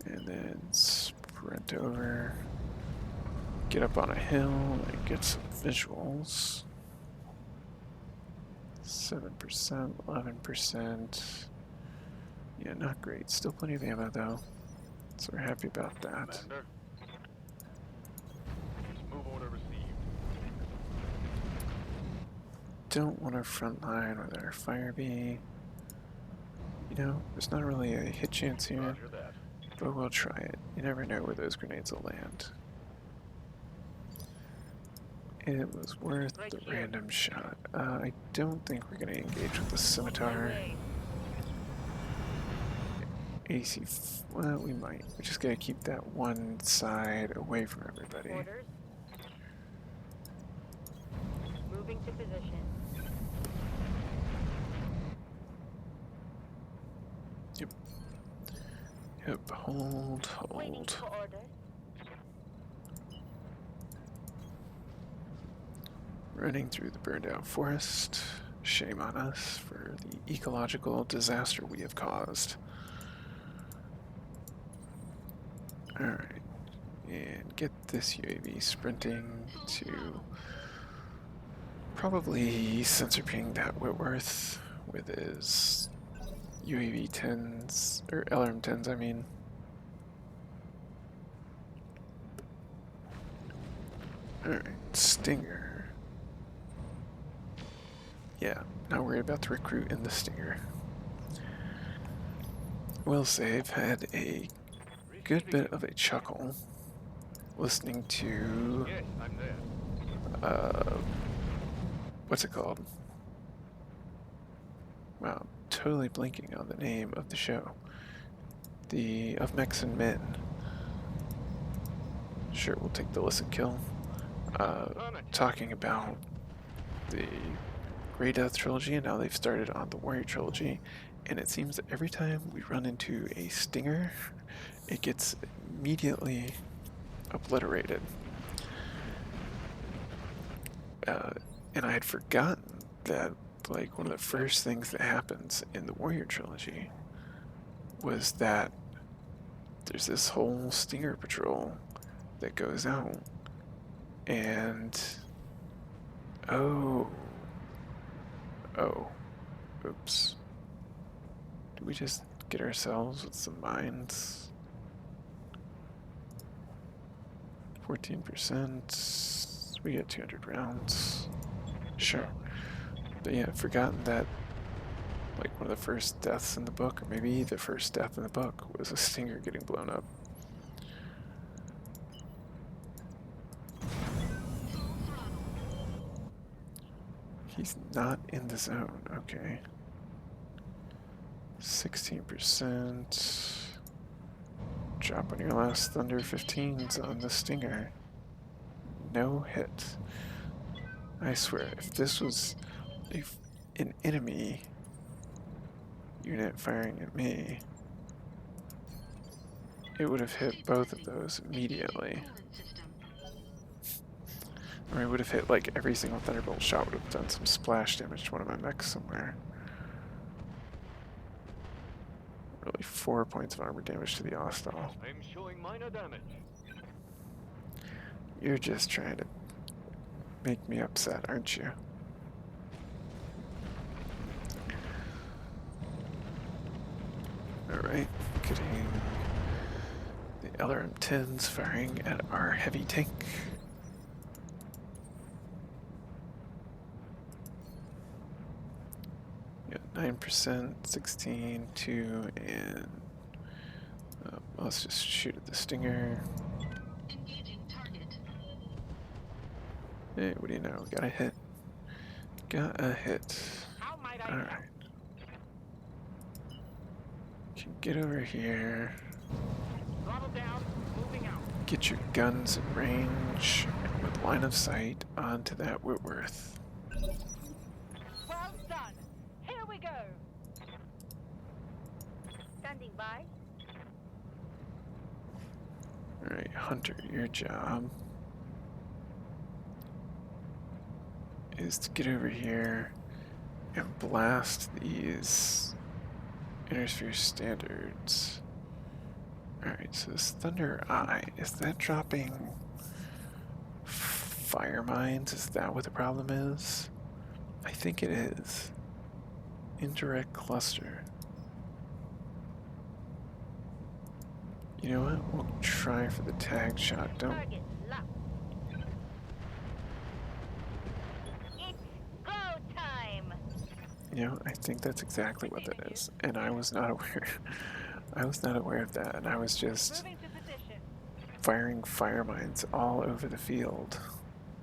And then sprint over, get up on a hill, and get some visuals. 7%, 11%. Yeah, not great. Still plenty of ammo though, so we're happy about that. Commander. Move order received. Don't want to front line with our fire bee. You know, there's not really a hit chance here, Roger that. but we'll try it. You never know where those grenades will land. It was worth Right the here. random shot. I don't think we're going to engage with the scimitar. AC, well, we might. We just got to keep that one side away from everybody. Orders. Moving to position. Yep, hold, Waiting hold. for orders. Running through the burned out forest. Shame on us for the ecological disaster we have caused. Alright, and get this UAV sprinting to probably sensor ping that Whitworth with his UAV 10s, or LRM 10s, I mean. Alright, Stinger. Yeah, not worried about the recruit in the Stinger. Will save had a good bit of a chuckle listening to Yes, I'm there. what's it called? Wow, totally blanking on the name of the show. The Of Mechs and Men. Sure, we'll take the listen kill. Talking about the Grey Death trilogy, and now they've started on the Warrior trilogy, and it seems that every time we run into a Stinger, it gets immediately obliterated. And I had forgotten that, like, one of the first things that happens in the Warrior trilogy was that there's this whole Stinger patrol that goes out, and oh, oops. Did we just get ourselves with some mines? 14%. We get 200 rounds. Sure. But yeah, I've forgotten that, like, one of the first deaths in the book, or maybe the first death in the book, was a Stinger getting blown up. He's not in the zone, okay. 16%. Drop on your last Thunder 15s on the Stinger. No hit. I swear, if this was an enemy unit firing at me, it would have hit both of those immediately. Or it would have hit, like, every single Thunderbolt shot would have done some splash damage to one of my mechs somewhere. Really 4 points of armor damage to the hostile. I'm showing minor damage. You're just trying to make me upset, aren't you? Alright, getting the LRM 10s firing at our heavy tank. Got 9%, 16, 2, and let's just shoot at the Stinger. Engaging target. Hey, what do you know? Got a hit. Got a hit. How might I? Alright. Can get over here. Throttle down. Moving out. Get your guns in range and with line of sight onto that Whitworth. Well done. Here we go. Standing by. Alright, Hunter, your job is to get over here and blast these Intersphere standards. Alright, Alright, so this Thunder Eye, is that dropping fire mines? Is that what the problem is? I think it is. Indirect cluster. You know what? We'll try for the tag shot. Don't. Target locked. It's go time. You know, I think that's exactly what that is, and I was not aware. I was not aware of that, and I was just Moving to position. firing fire mines all over the field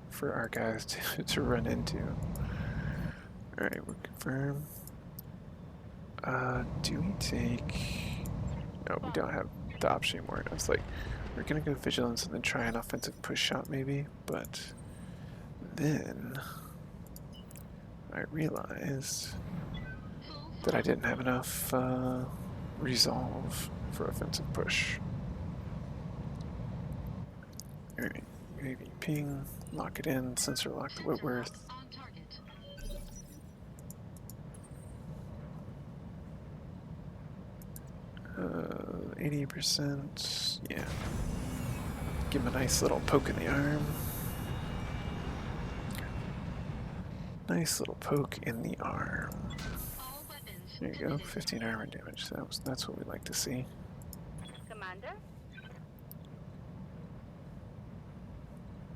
for our guys to run into. Alright, we'll confirm. Do we take... No, we don't have the option anymore. I was like, we're gonna go vigilance and then try an offensive push shot maybe, but then I realized that I didn't have enough resolve for offensive push. Alright, UAV ping, lock it in, sensor lock the Whitworth. On target. 80%, yeah. Give him a nice little poke in the arm. Nice little poke in the arm. All weapons There you go, 15 armor damage. That's what we like to see. Commander?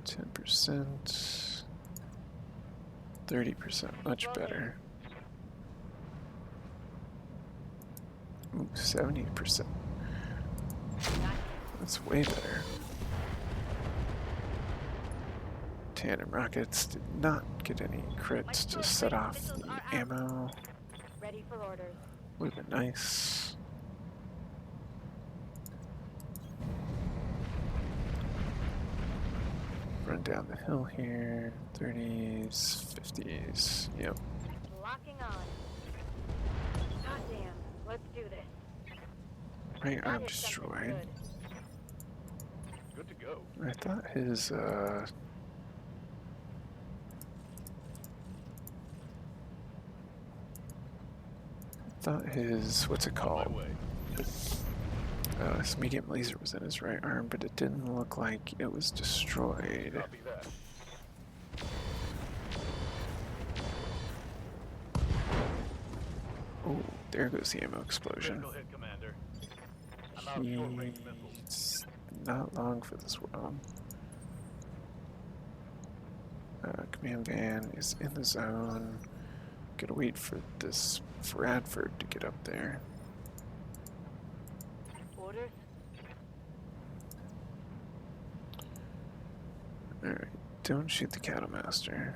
10%, 30%, much better. Ooh, 70%. That's way better. Tandem rockets did not get any crits to set off the ammo. Ready for orders. Would have been nice. Run down the hill here. 30s, 50s. Yep. Locking on. Goddamn. Let's do this. Right arm That is something destroyed. Good to go. I thought his what's it On my called? way. His medium laser was in his right arm, but it didn't look like it was destroyed. Copy that. Oh, there goes the ammo explosion. Critical hit, Commander. I'm out of short-range missiles. He's not long for this world. Command van is in the zone. Gotta wait for this Bradford to get up there. Orders? Alright, don't shoot the Cattlemaster.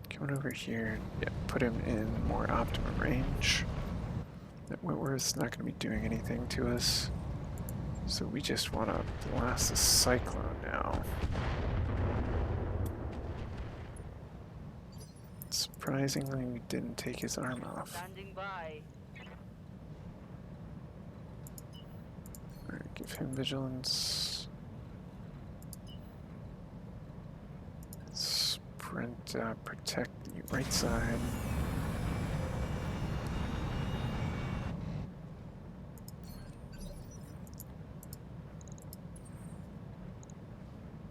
Coming over here, yeah, put him in more optimum range. That Whitworth's not going to be doing anything to us. So we just want to blast the Cyclone now. Surprisingly, we didn't take his arm off. Standing by. Alright, give him vigilance. Sprint, protect the right side.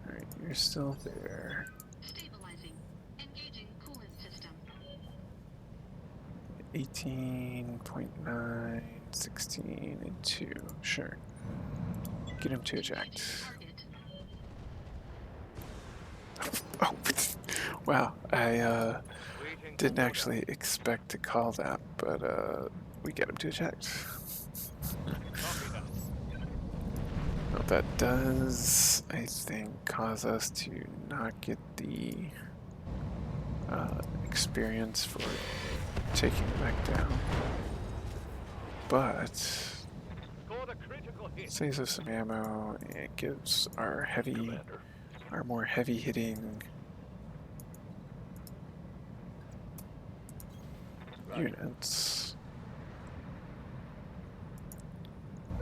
Alright, you're still there. Stabilizing. Engaging coolant system. 18.9, 16, and 2. Sure. Get him to eject. Target. Oh, wow. I Waiting didn't for actually expect to call that, but we get him to eject. Copy that. Well, that does, I think, cause us to not get the experience for taking it back down. But Scored a critical hit. saves us some ammo. It gives our Commander. more heavy hitting units.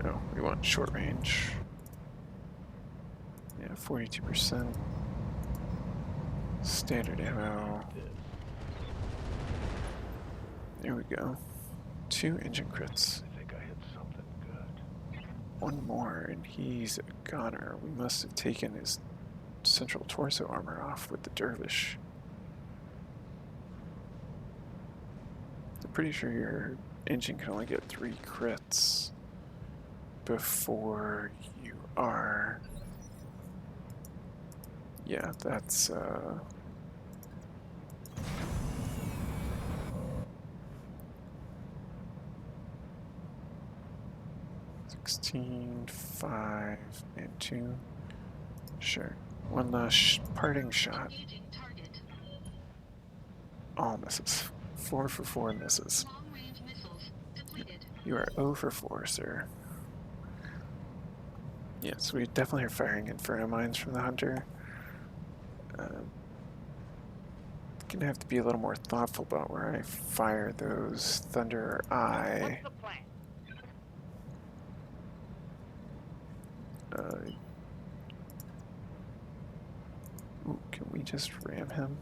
Oh, we want short range. Yeah, 42%. Standard ammo. There we go. 2 engine crits. I think I hit something good. One more, and he's a goner. We must have taken his central torso armor off with the dervish. I'm pretty sure your engine can only get 3 crits before you are... Yeah, that's 16, 5, and 2. Sure. One last parting shot. Engaging target. All misses. 4 for 4 misses. Long-range missiles depleted. You are 0 for 4, sir. Yes, we definitely are firing Inferno Mines from the Hunter. Gonna have to be a little more thoughtful about where I fire those Thunder Eye. What's the plan? Ooh, can we just ram him?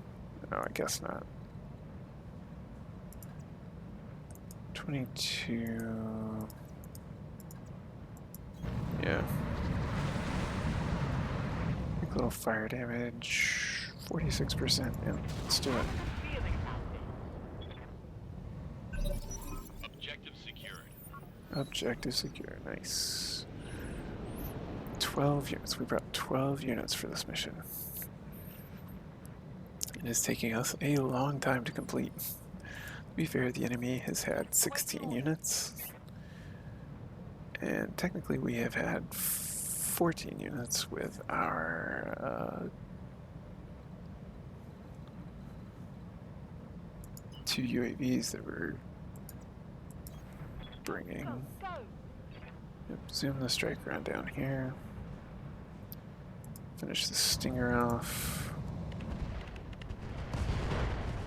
No, I guess not. 22. Yeah. Quick little fire damage. 46%. Yeah, let's do it. Feeling about this. Objective secured. Objective secure. Nice. 12 units. We brought 12 units for this mission. It is taking us a long time to complete. To be fair, the enemy has had 16 units. And technically we have had 14 units with our 2 UAVs that we're bringing. Go, go. Yep, zoom the strike around down here. Finish the Stinger off.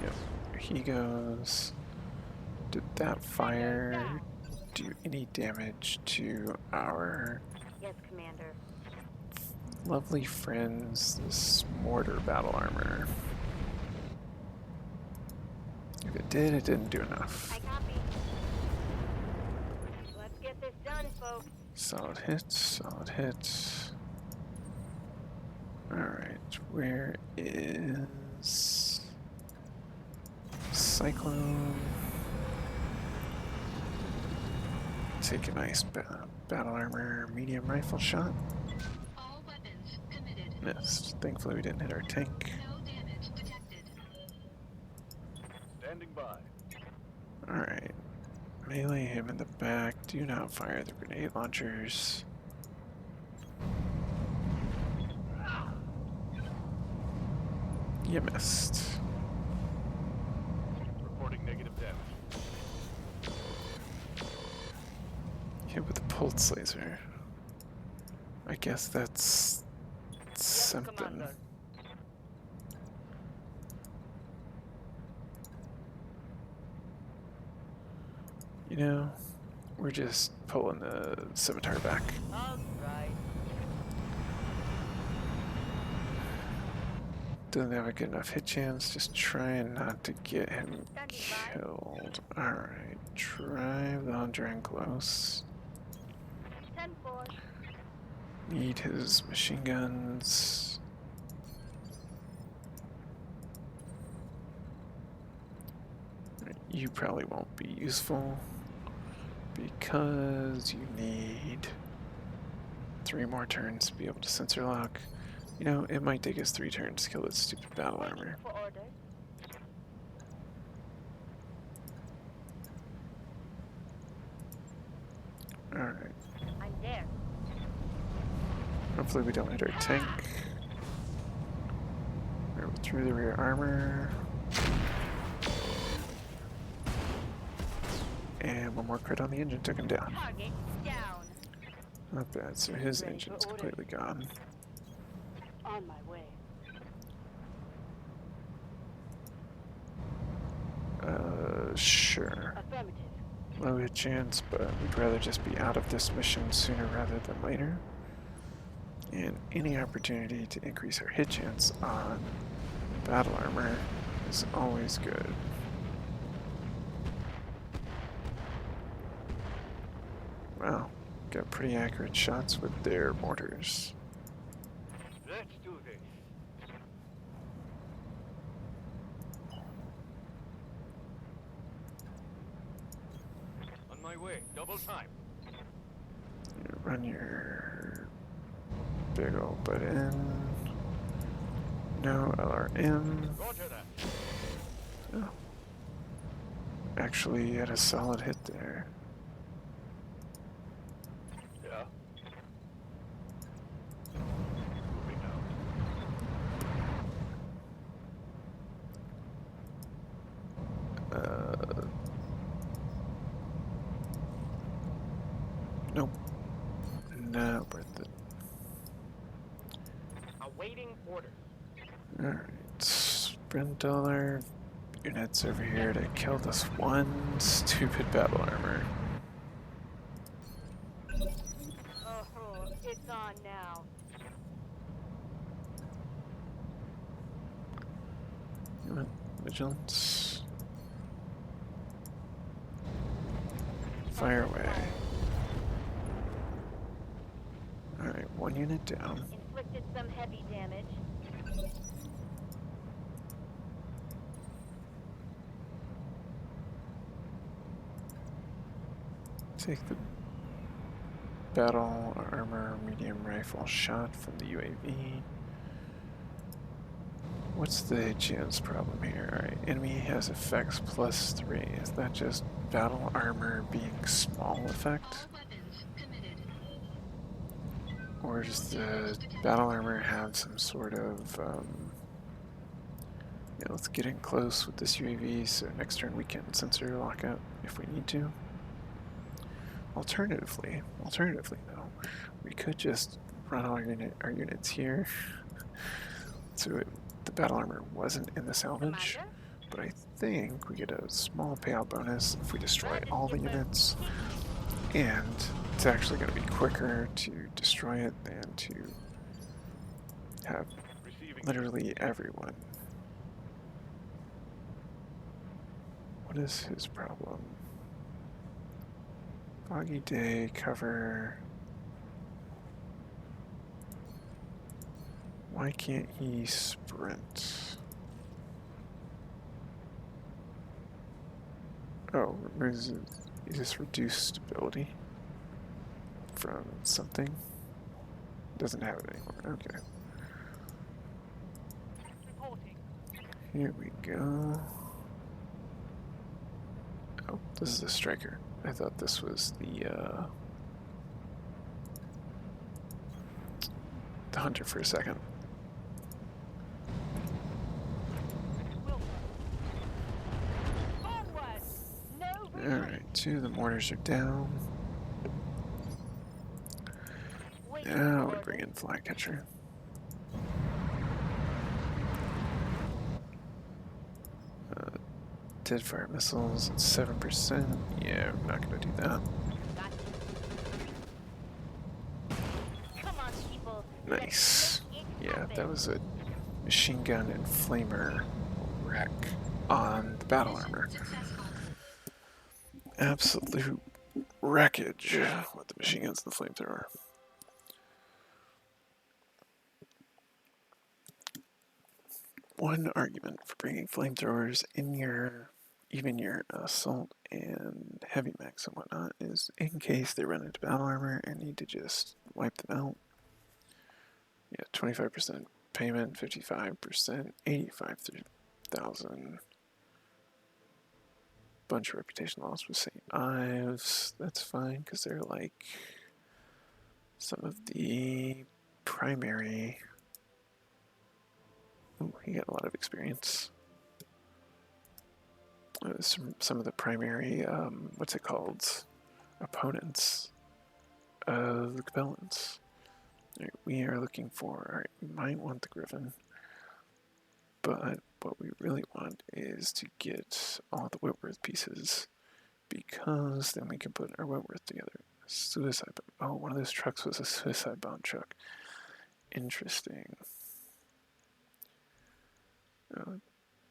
Yep, there he goes. Did that fire do any damage to our Yes, Commander. lovely friends, this mortar battle armor? If it did, it didn't do enough. I copy. Let's get this done, folks. Solid hit, solid hit. Alright, where is Cyclone? Take a nice battle armor medium rifle shot. All weapons committed. Missed. Thankfully we didn't hit our tank. No damage detected. Standing by. Alright. Melee him in the back. Do not fire the grenade launchers. You missed. Reporting negative damage. Hit with the pulse laser. I guess that's something. Commander. You know, we're just pulling the scimitar back. All right. Doesn't have a good enough hit chance, just trying not to get him killed. Alright, drive the Hunter in close. 10-4. Need his machine guns. You probably won't be useful because you need 3 more turns to be able to sensor lock. You know, it might take us 3 turns to kill this stupid battle armor. For orders. Alright. I'm there. Hopefully we don't hit our tank. We're through the rear armor. And one more crit on the engine took him down. Target down. Not bad, so his Ready for engine's orders. completely gone. On my way. Sure. Affirmative. Low hit chance, but we'd rather just be out of this mission sooner rather than later. And any opportunity to increase our hit chance on battle armor is always good. Wow, got pretty accurate shots with their mortars. Let's do this. On my way. Double time. You run your big old butt in. No LRM. Roger that. Oh. Actually had a solid hit there. Yeah. Moving out. Nope. Not worth it. Awaiting orders. Alright. Sprint dollar units over here to kill this one stupid battle armor. Oh, it's on now. Vigilance. Fire away. Alright, one unit down. Inflicted some heavy damage. Take the battle armor medium rifle shot from the UAV. What's the chance problem here? Alright, enemy has effects +3. Is that just battle armor being small effect? All weapons committed. Or does the battle armor have some sort of, yeah, let's get in close with this UAV so next turn we can sensor lockout if we need to. Alternatively though, we could just run our units here. So the battle armor wasn't in the salvage, Commander? but I think we get a small payout bonus if we destroy all the units, and it's actually going to be quicker to destroy it than to have Receiving. literally everyone. What is his problem? Foggy day, cover. Why can't he sprint? Oh, removes he just reduced stability from something. Doesn't have it anymore. Okay. Reporting. Here we go. Oh, this is the striker. I thought this was the hunter for a second. Onward! No retreat! Alright, 2 of the mortars are down. Waiting Now we orders. bring in Flycatcher. Dead fire missiles at 7%. Yeah, we're not gonna do that. Got you. Come on, people. Nice. Let's make it Yeah, happen. that was a machine gun and flamer wreck on the battle armor. Successful. Absolute wreckage with the machine guns and the flamethrower. One argument for bringing flamethrowers in even your assault and heavy mechs and whatnot is in case they run into battle armor and need to just wipe them out. Yeah, 25% payment, 55%, 85,000. Bunch of reputation loss with St. Ives. That's fine because they're like some of the primary. Ooh, he got a lot of experience. Some of the primary, what's it called? Opponents of the Capellans. Right, we are looking for, alright, we might want the Griffin, but what we really want is to get all the Whitworth pieces, because then we can put our Whitworth together. Suicide bomb. Oh, one of those trucks was a suicide bomb truck. Interesting.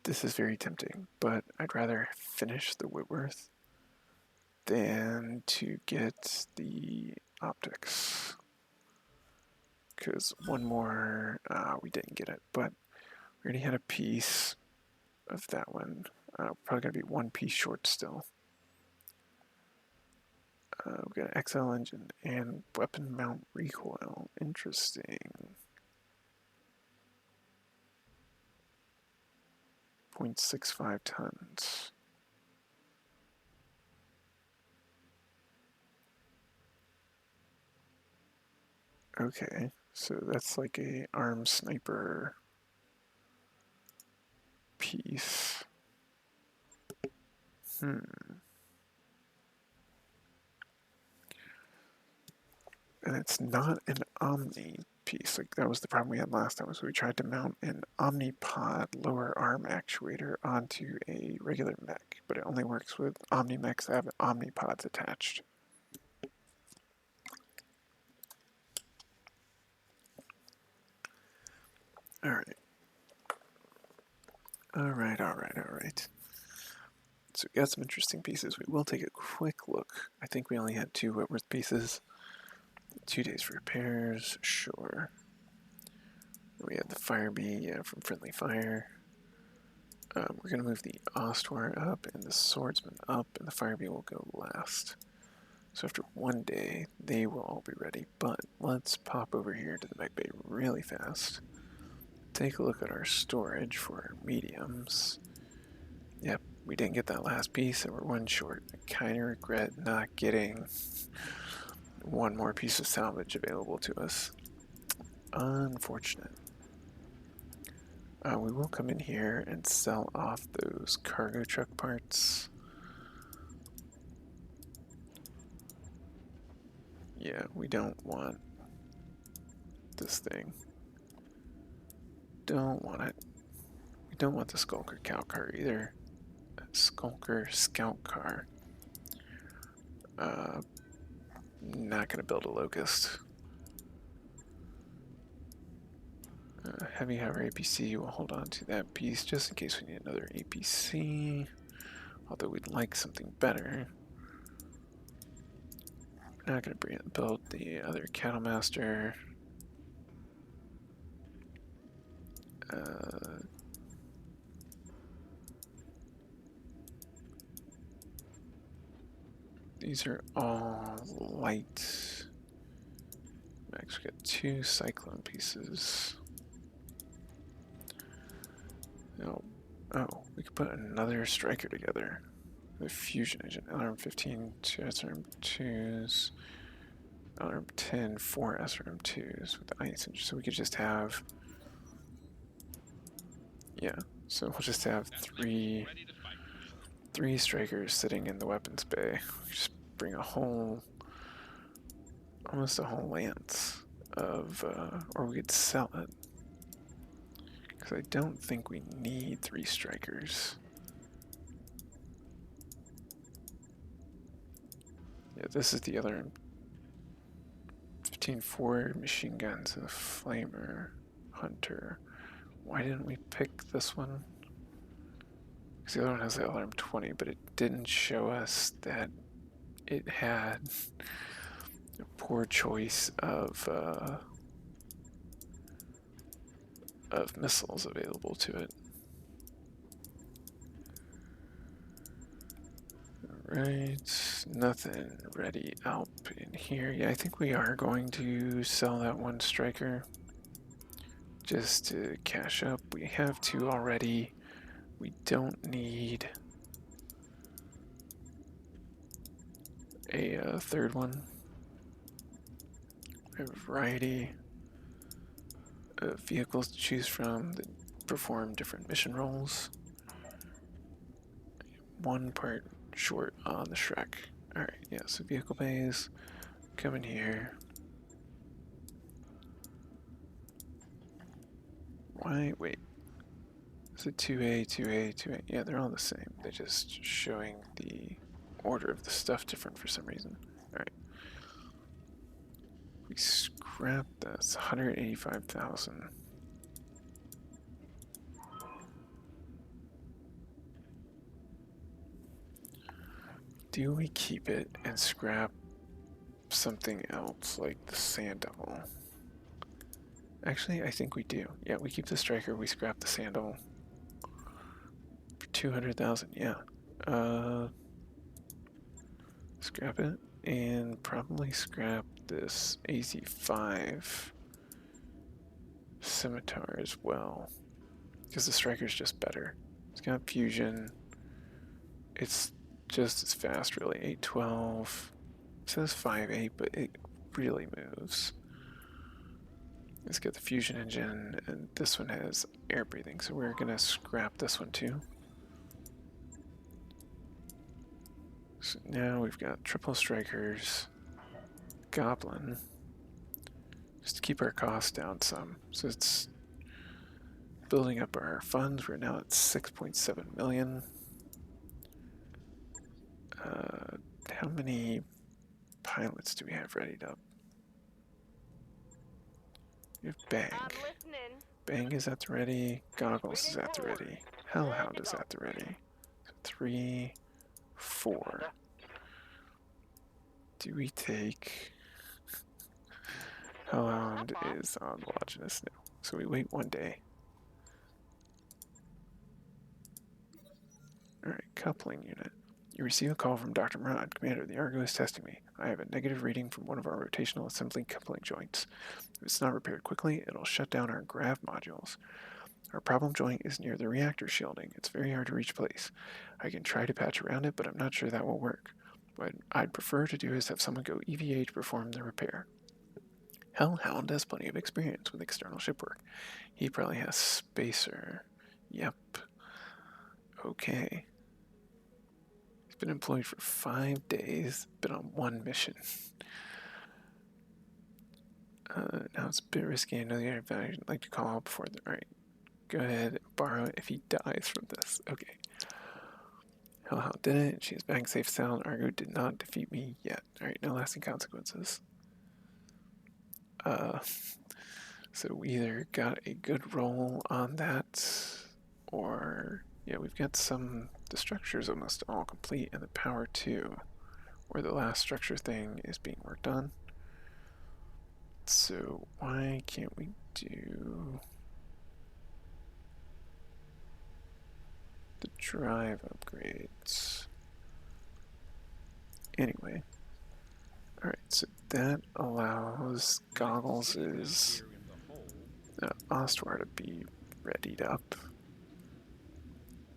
This is very tempting, but I'd rather finish the Whitworth than to get the optics. Because one more, we didn't get it, but we already had a piece of that one. Probably gonna be one piece short still. We got an XL engine and weapon mount recoil. Interesting. 0.65 tons. Okay, so that's like a armed sniper piece. And it's not an Omni piece. Like that was the problem we had last time. So we tried to mount an Omnipod lower arm actuator onto a regular mech, but it only works with Omni mechs that have Omnipods attached. All right. So we got some interesting pieces. We will take a quick look. I think we only had 2 Whitworth pieces. 2 days for repairs, sure. We had the Fire Bee from Friendly Fire. We're going to move the Ostwar up and the Swordsman up, and the Fire Bee will go last. So after 1 day, they will all be ready. But let's pop over here to the mech bay really fast. Take a look at our storage for our mediums. Yep, we didn't get that last piece, and we're 1 short. I kind of regret not getting 1 more piece of salvage available to us. Unfortunate. We will come in here and sell off those cargo truck parts. Yeah, we don't want this thing. Don't want it. We don't want the Skulker cow car either. Skulker scout car. Not gonna build a locust. Heavy Hover APC, we'll hold on to that piece just in case we need another APC. Although we'd like something better. We're not gonna build the other Cattlemaster. These are all light. Max, we got 2 cyclone pieces. Oh, we could put another striker together. The fusion engine, LRM 15, 2 SRM 2s, LRM 10, 4 SRM 2s with the ice engine. So we could just have, yeah. So we'll just have three strikers sitting in the weapons bay. We just bring a whole, almost a whole lance of, or we could sell it. Because I don't think we need 3 strikers. Yeah, this is the other 15 forward machine guns and a flamer hunter. Why didn't we pick this one? Because the other one has the LRM 20, but it didn't show us that it had a poor choice of missiles available to it. Right, nothing ready out in here. Yeah, I think we are going to sell that 1 striker just to cash up. We have 2 already. We don't need a 3rd one. We have a variety of vehicles to choose from that perform different mission roles. 1 part short on the Shrek. Alright, yeah, so vehicle bays, come in here. Why, wait. Is it 2A, 2A, 2A? Yeah, they're all the same. They're just showing the order of the stuff different for some reason. Alright. We scrap this, 185,000. do we keep it and scrap something else like the Sand Devil? Actually, I think we do. Yeah, we keep the Striker, we scrap the Sand Devil. For 200,000, yeah. Scrap it, and probably scrap this AZ5 Scimitar as well. Because the Striker's just better. It's got fusion. It's just as fast, really. 812. It says 5.8, but it really moves. It's got the fusion engine, and this one has air breathing, so we're gonna scrap this one too. So now we've got triple strikers, goblin, just to keep our costs down some. So it's building up our funds. We're now at 6.7 million. How many pilots do we have readied up? We have Bang. I'm listening. Bang is at the ready. Goggles is at the ready. Hellhound is at the ready. So 3, 4. Do we take... Hellhound is on Longinus now. So we wait 1 day. Alright, coupling unit. You receive a call from Dr. Murad. Commander, the Argo is testing me. I have a negative reading from one of our rotational assembly coupling joints. If it's not repaired quickly, it'll shut down our grav modules. Our problem joint is near the reactor shielding. It's very hard to reach place. I can try to patch around it, but I'm not sure that will work. What I'd prefer to do is have someone go EVA to perform the repair. Hellhound has plenty of experience with external ship work. He probably has Spacer. Yep. Okay. He's been employed for 5 days, been on 1 mission. Now it's a bit risky. I know the advantage I'd like to call out before the... Alright. Go ahead and borrow it if he dies from this. Okay. Hellhound did it. She is back safe sound. Argo did not defeat me yet. Alright, no lasting consequences. So we either got a good roll on that, or yeah, we've got some. The structure's almost all complete, and the power too, where the last structure thing is being worked on. So why can't we do the drive upgrades? Anyway. Alright, so that allows Goggles' Ostwar to be readied up.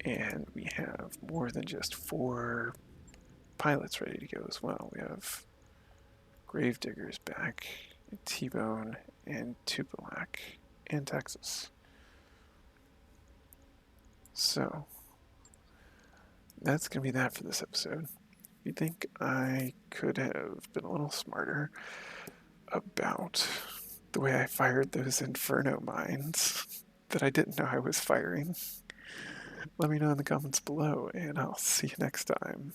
And we have more than just 4 pilots ready to go as well. We have Gravediggers back, and T-Bone, and Tupilak, and Texas. So, that's going to be that for this episode. You'd think I could have been a little smarter about the way I fired those Inferno mines that I didn't know I was firing. Let me know in the comments below, and I'll see you next time.